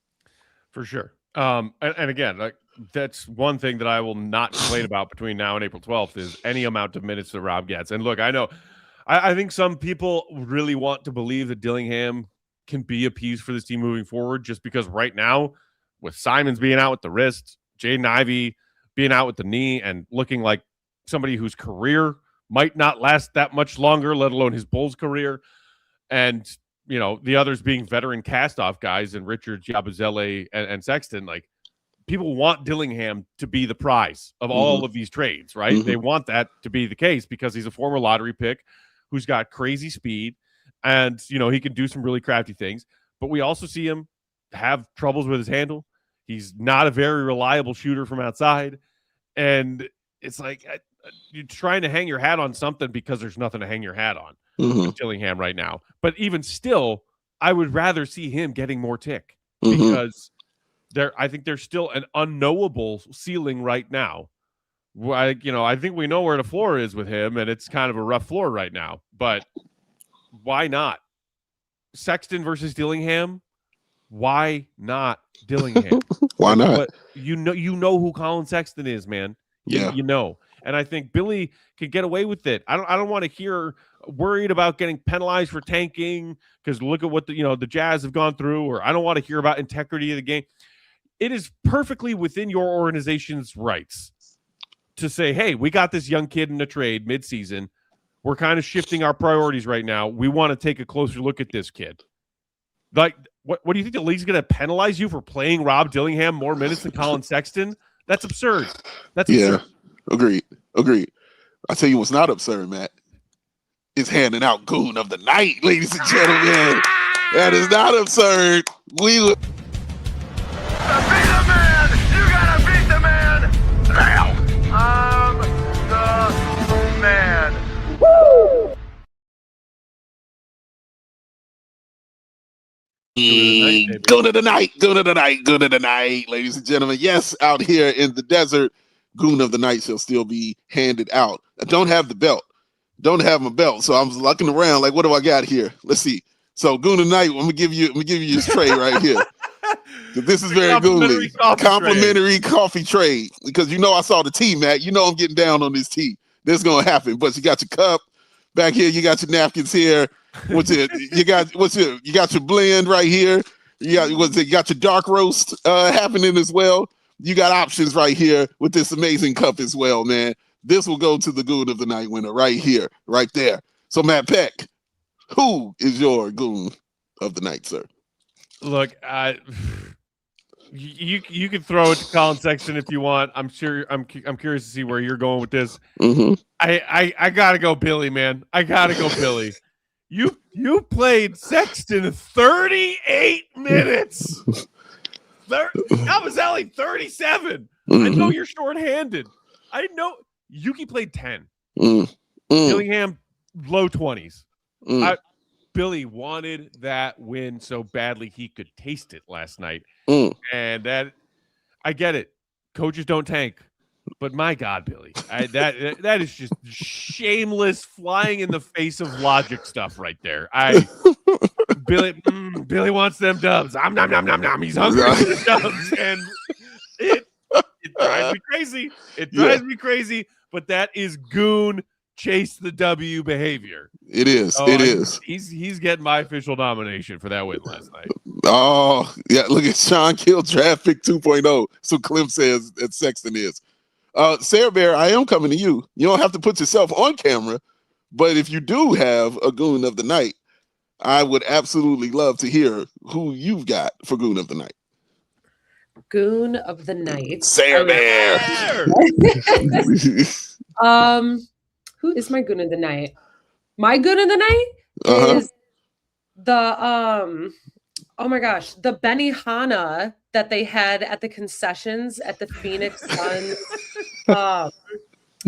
For sure. And again, like, that's one thing that I will not complain about between now and April 12th is any amount of minutes that Rob gets. And look, I know, I think some people really want to believe that Dillingham can be a piece for this team moving forward, just because right now, with Simons being out with the wrist, Jaden Ivey being out with the knee, and looking like somebody whose career might not last that much longer, let alone his Bulls career, and the others being veteran cast-off guys and Richards, Yabusele, and Sexton, like, people want Dillingham to be the prize of all of these trades, right? They want that to be the case because he's a former lottery pick who's got crazy speed, and he can do some really crafty things. But we also see him have troubles with his handle. He's not a very reliable shooter from outside, and it's like you're trying to hang your hat on something because there's nothing to hang your hat on with Dillingham right now. But even still, I would rather see him getting more tick because I think there's still an unknowable ceiling right now. I think we know where the floor is with him, and it's kind of a rough floor right now. But why not Sexton versus Dillingham? Why not Dillingham? Why not? But you know who Collin Sexton is, man. You know. And I think Billy could get away with it. I don't want to hear worried about getting penalized for tanking because look at what the Jazz have gone through, or I don't want to hear about integrity of the game. It is perfectly within your organization's rights to say, hey, we got this young kid in a trade midseason. We're kind of shifting our priorities right now. We want to take a closer look at this kid. Like, what do you think the league's going to penalize you for playing Rob Dillingham more minutes than Collin Sexton? That's absurd. That's absurd. Agreed. I tell you what's not absurd, Matt, is handing out Goon of the Night, ladies and gentlemen. That is not absurd. We would. Be the man! You gotta beat the man! Now! I'm the man. Woo! Goon of the night, ladies and gentlemen. Yes, out here in the desert, Goon of the Night shall still be handed out. I don't have the belt. Don't have my belt. So I'm looking around like, what do I got here? Let's see. So Goon of the Night, I'm gonna give you this tray right here. This is very Goonly. Complimentary coffee tray. Because I saw the tea, Matt. I'm getting down on this tea. This is gonna happen. But you got your cup back here, you got your napkins here. You got your blend right here. You got your dark roast happening as well. You got options right here with this amazing cup as well, man. This will go to the Goon of the Night winner right here, right there. So Matt Peck, who is your Goon of the Night, sir? Look, you can throw it to Collin Sexton if you want. I'm sure. I'm curious to see where you're going with this. I gotta go, Billy, man. I gotta go, Billy. You played Sexton 38 minutes. Yabusele 37. I know you're shorthanded. I know Yuki played 10. Dillingham low 20s. Billy wanted that win so badly he could taste it last night. And that I get it. Coaches don't tank. But my God, Billy, that is just shameless flying in the face of logic stuff right there. Billy wants them dubs. Nom. He's hungry for the dubs, and it drives me crazy. It drives me crazy. But that is Goon chase the W behavior. It is. He's getting my official nomination for that win last night. Oh yeah, look at Sean Kill draft pick 2.0. So Clem says that Sexton is. Sarah Bear, I am coming to you. You don't have to put yourself on camera, but if you do have a Goon of the Night, I would absolutely love to hear who you've got for Goon of the Night. Goon of the Night. Sarah Bear. Who is my Goon of the Night? My Goon of the Night is the oh my gosh, the Benihana that they had at the concessions at the Phoenix Suns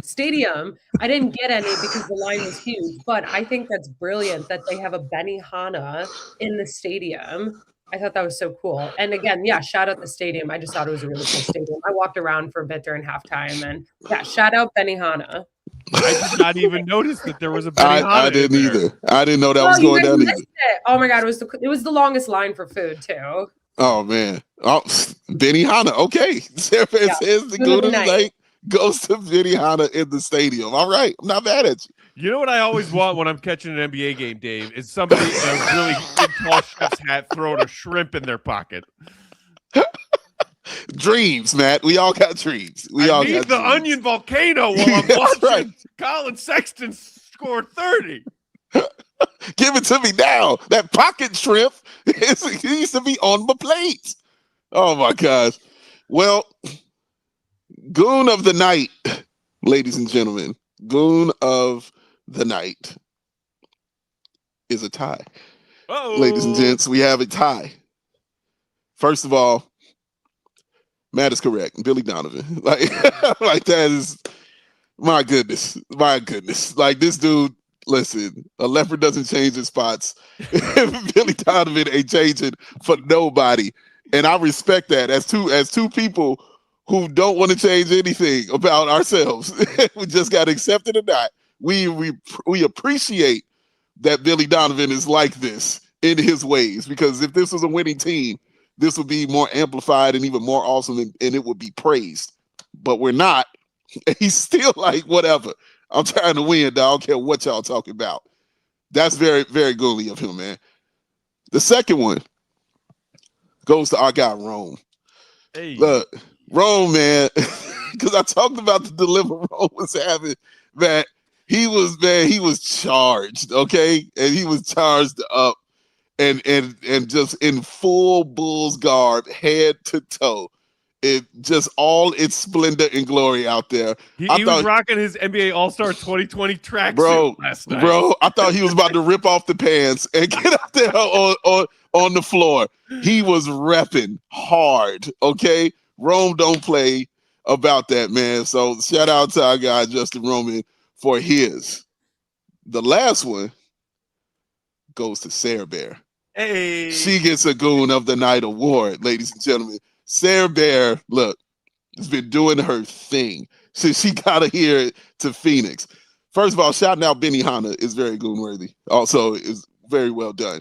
stadium. I didn't get any because the line was huge, but I think that's brilliant that they have a Benihana in the stadium. I thought that was so cool. And again, shout out the stadium. I just thought it was a really cool stadium. I walked around for a bit during halftime, and shout out Benihana. I did not even notice that there was a Benihana. I didn't either. I didn't know that was going down either. Oh my God, it was the longest line for food too. Oh man. Oh, Benihana. Okay. Sarah says the Goon of the Night goes to Benihana in the stadium. All right. I'm not mad at you. You know what I always want when I'm catching an NBA game, Dave, is somebody in a really big, tall chef's hat throwing a shrimp in their pocket. Dreams, Matt. We all got dreams. I need the onion volcano while I'm watching Collin Sexton score 30. Give it to me now. That pocket shrimp, it used to be on my plate. Oh, my gosh. Well, Goon of the night, ladies and gentlemen. Goon of the night is a tie. Uh-oh. Ladies and gents, we have a tie. First of all, Matt is correct. Billy Donovan. Like that is, my goodness. Like this dude, listen, a leopard doesn't change his spots. Billy Donovan ain't changing for nobody. And I respect that as two people who don't want to change anything about ourselves. We just got to accept it or not. We appreciate that Billy Donovan is like this in his ways, because if this was a winning team, this would be more amplified and even more awesome, and it would be praised. But we're not. He's still like, whatever. I'm trying to win, dog. I don't care what y'all talking about. That's very, very goofy of him, man. The second one goes to our guy, Rome. Hey. Look, Rome, man, because I talked about the dilemma Rome was having, man. He was charged, okay? And he was charged up and just in full Bulls garb, head to toe. It just all its splendor and glory out there. He was rocking his NBA All-Star 2020 tracksuit last night. Bro, I thought he was about to rip off the pants and get out there on the floor. He was repping hard, okay? Rome don't play about that, man. So shout out to our guy, Justin Roman, for his. The last one goes to Sarah Bear. Hey. She gets a Goon of the Night award, ladies and gentlemen. Sarah Bear, look, has been doing her thing since she got here to Phoenix. First of all, shouting out Benny Hanna is very Goon worthy. Also, is very well done.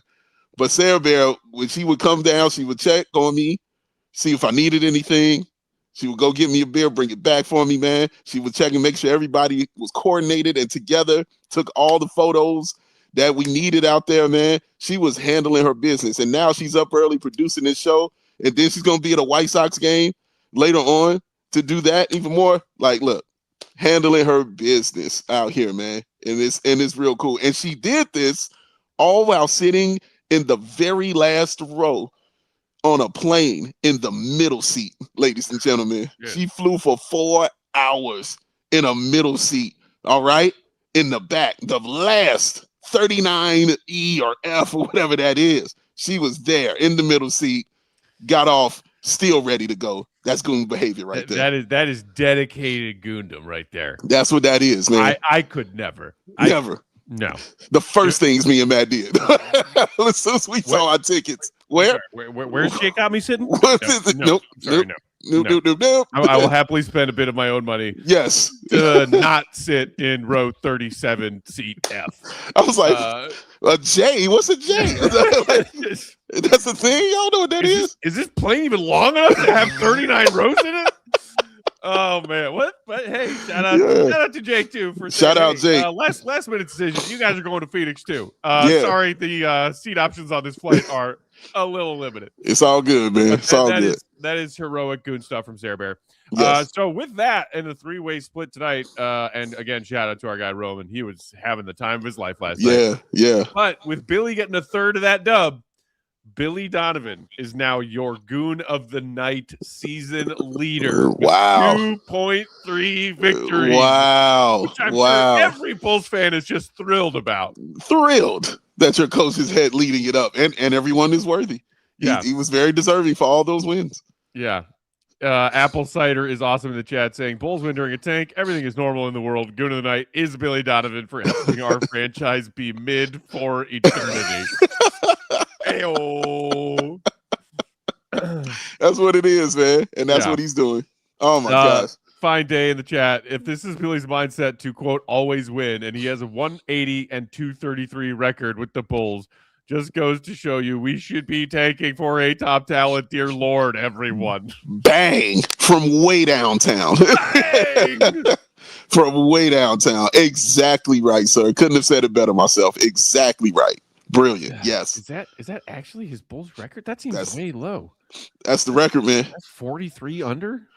But Sarah Bear, when she would come down, she would check on me, see if I needed anything. She would go get me a beer, bring it back for me, man. She would check and make sure everybody was coordinated and together, took all the photos that we needed out there, man. She was handling her business. And now she's up early producing this show. And then she's going to be at a White Sox game later on to do that even more. Like, look, handling her business out here, man. And it's real cool. And she did this all while sitting in the very last row on a plane in the middle seat, ladies and gentlemen. Yeah. She flew for 4 hours in a middle seat, all right? In the back, the last 39E or F or whatever that is. She was there in the middle seat, got off, still ready to go. That's Goon behavior right there. That is dedicated Goondom right there. That's what that is, man. I could never. Never. No. The first things me and Matt did. As soon as we saw our tickets. Where's Jake got me sitting? Nope. Nope. I will happily spend a bit of my own money. Yes. To not sit in row 37, seat F. I was like, a J? What's a J? That's the thing? Y'all know what that is? Is this plane even long enough to have 39 rows in it? Oh man, what? But hey, shout out to Jake too for shout out Jake. Last minute decision. You guys are going to Phoenix too. Sorry, the seat options on this flight are a little limited. It's all good, man. It's all good. That is heroic Goon stuff from Sarah Bear. Yes. So with that and the three-way split tonight, and again, shout out to our guy Roman. He was having the time of his life last night. Yeah. But with Billy getting a third of that dub, Billy Donovan is now your Goon of the Night season leader. Wow. 2.3 victories. Wow. Which I'm sure every Bulls fan is just thrilled about. Thrilled that your coach is head leading it up. And everyone is worthy. He was very deserving for all those wins. Yeah. Apple Cider is awesome in the chat saying, Bulls win during a tank. Everything is normal in the world. Goon of the Night is Billy Donovan for helping our franchise be mid for eternity. Ayo. That's what it is, man. And that's what he's doing. Oh, my gosh. Fine day in the chat. If this is Billy's mindset to, quote, always win, and he has a 180 and 233 record with the Bulls, just goes to show you we should be tanking for a top talent, dear Lord, everyone. Bang! From way downtown. Bang! from way downtown. Exactly right, sir. Couldn't have said it better myself. Exactly right. Brilliant. Yes. Is that actually his Bulls record? That seems way low. That's the record, man. That's 43 under?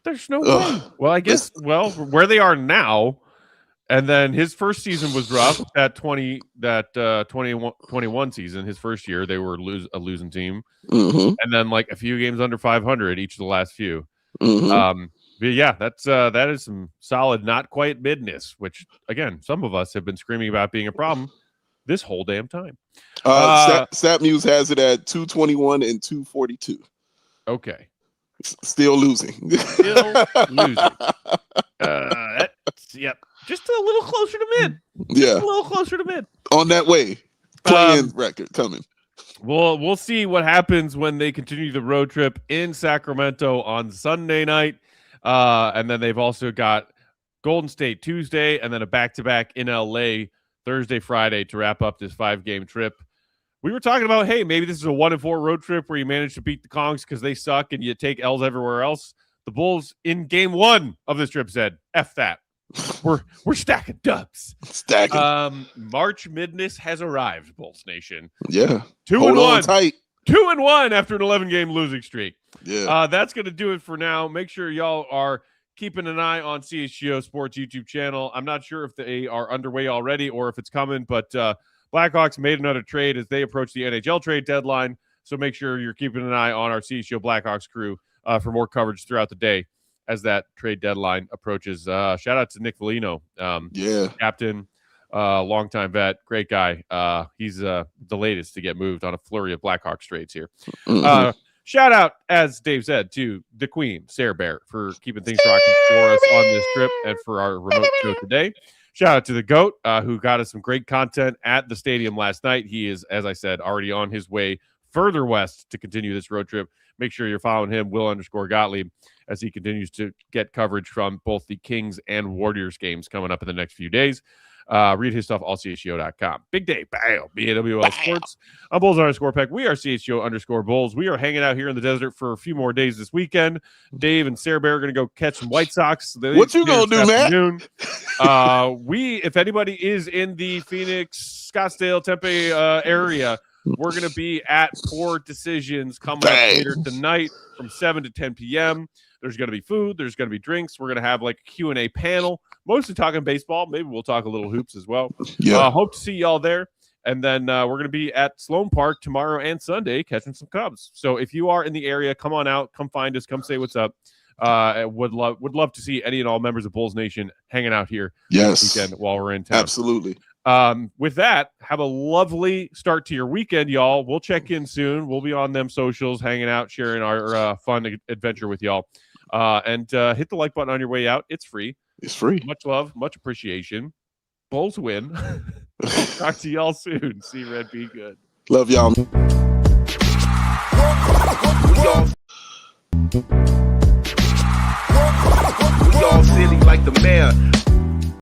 There's no way. Well, I guess where they are now, and then his first season was rough. That 21 season, his first year, they were a losing team. Mm-hmm. And then like a few games under 500 each of the last few. Mm-hmm. But yeah, that is some solid, not quite midness, which again, some of us have been screaming about being a problem this whole damn time. StatMuse has it at 221 and 242. Okay. Still losing. Yep. Just a little closer to mid. Yeah. Just a little closer to mid. On that way. Playing record coming. We'll see what happens when they continue the road trip in Sacramento on Sunday night. And then they've also got Golden State Tuesday and then a back-to-back in LA Thursday, Friday to wrap up this 5-game trip. We were talking about, hey, maybe this is a 1-4 road trip where you manage to beat the Kongs because they suck and you take L's everywhere else. The Bulls in game 1 of this trip said, F that. We're stacking dubs. Stacking. March Madness has arrived, Bulls Nation. Yeah. 2-1. Tight. 2-1 after an 11-game losing streak. Yeah. That's going to do it for now. Make sure y'all are keeping an eye on CHGO Sports YouTube channel. I'm not sure if they are underway already or if it's coming, but Blackhawks made another trade as they approach the NHL trade deadline. So make sure you're keeping an eye on our CHGO Blackhawks crew for more coverage throughout the day as that trade deadline approaches. Shout out to Nick Foligno, captain, longtime vet, great guy. He's the latest to get moved on a flurry of Blackhawks trades here. Mm-hmm. Shout out, as Dave said, to the Queen, Sarah Bear, for keeping things rocking for us on this trip and for our remote show today. Shout out to the GOAT, who got us some great content at the stadium last night. He is, as I said, already on his way further west to continue this road trip. Make sure you're following him, Will_Gottlieb, as he continues to get coverage from both the Kings and Warriors games coming up in the next few days. Read his stuff, allchgo.com. Big day, bam, BAWL Sports. I'm Bulls_Peck. We are CHGO_Bulls. We are hanging out here in the desert for a few more days this weekend. Dave and Sarah Bear are going to go catch some White Sox. What you going to do, Matt? If anybody is in the Phoenix, Scottsdale, Tempe area, we're going to be at Poor Decisions coming up later tonight from 7 to 10 p.m. There's going to be food. There's going to be drinks. We're going to have like a Q&A panel, mostly talking baseball. Maybe we'll talk a little hoops as well. Yeah. Hope to see y'all there. And then we're going to be at Sloan Park tomorrow and Sunday catching some Cubs. So if you are in the area, come on out. Come find us. Come say what's up. Would love to see any and all members of Bulls Nation hanging out here this weekend while we're in town. Absolutely. With that, have a lovely start to your weekend, y'all. We'll check in soon. We'll be on them socials, hanging out, sharing our fun adventure with y'all. And hit the like button on your way out. It's free. It's free. Much love, much appreciation. Bulls win. Talk to y'all soon. See Red, be good. Love y'all. We all silly like the mayor.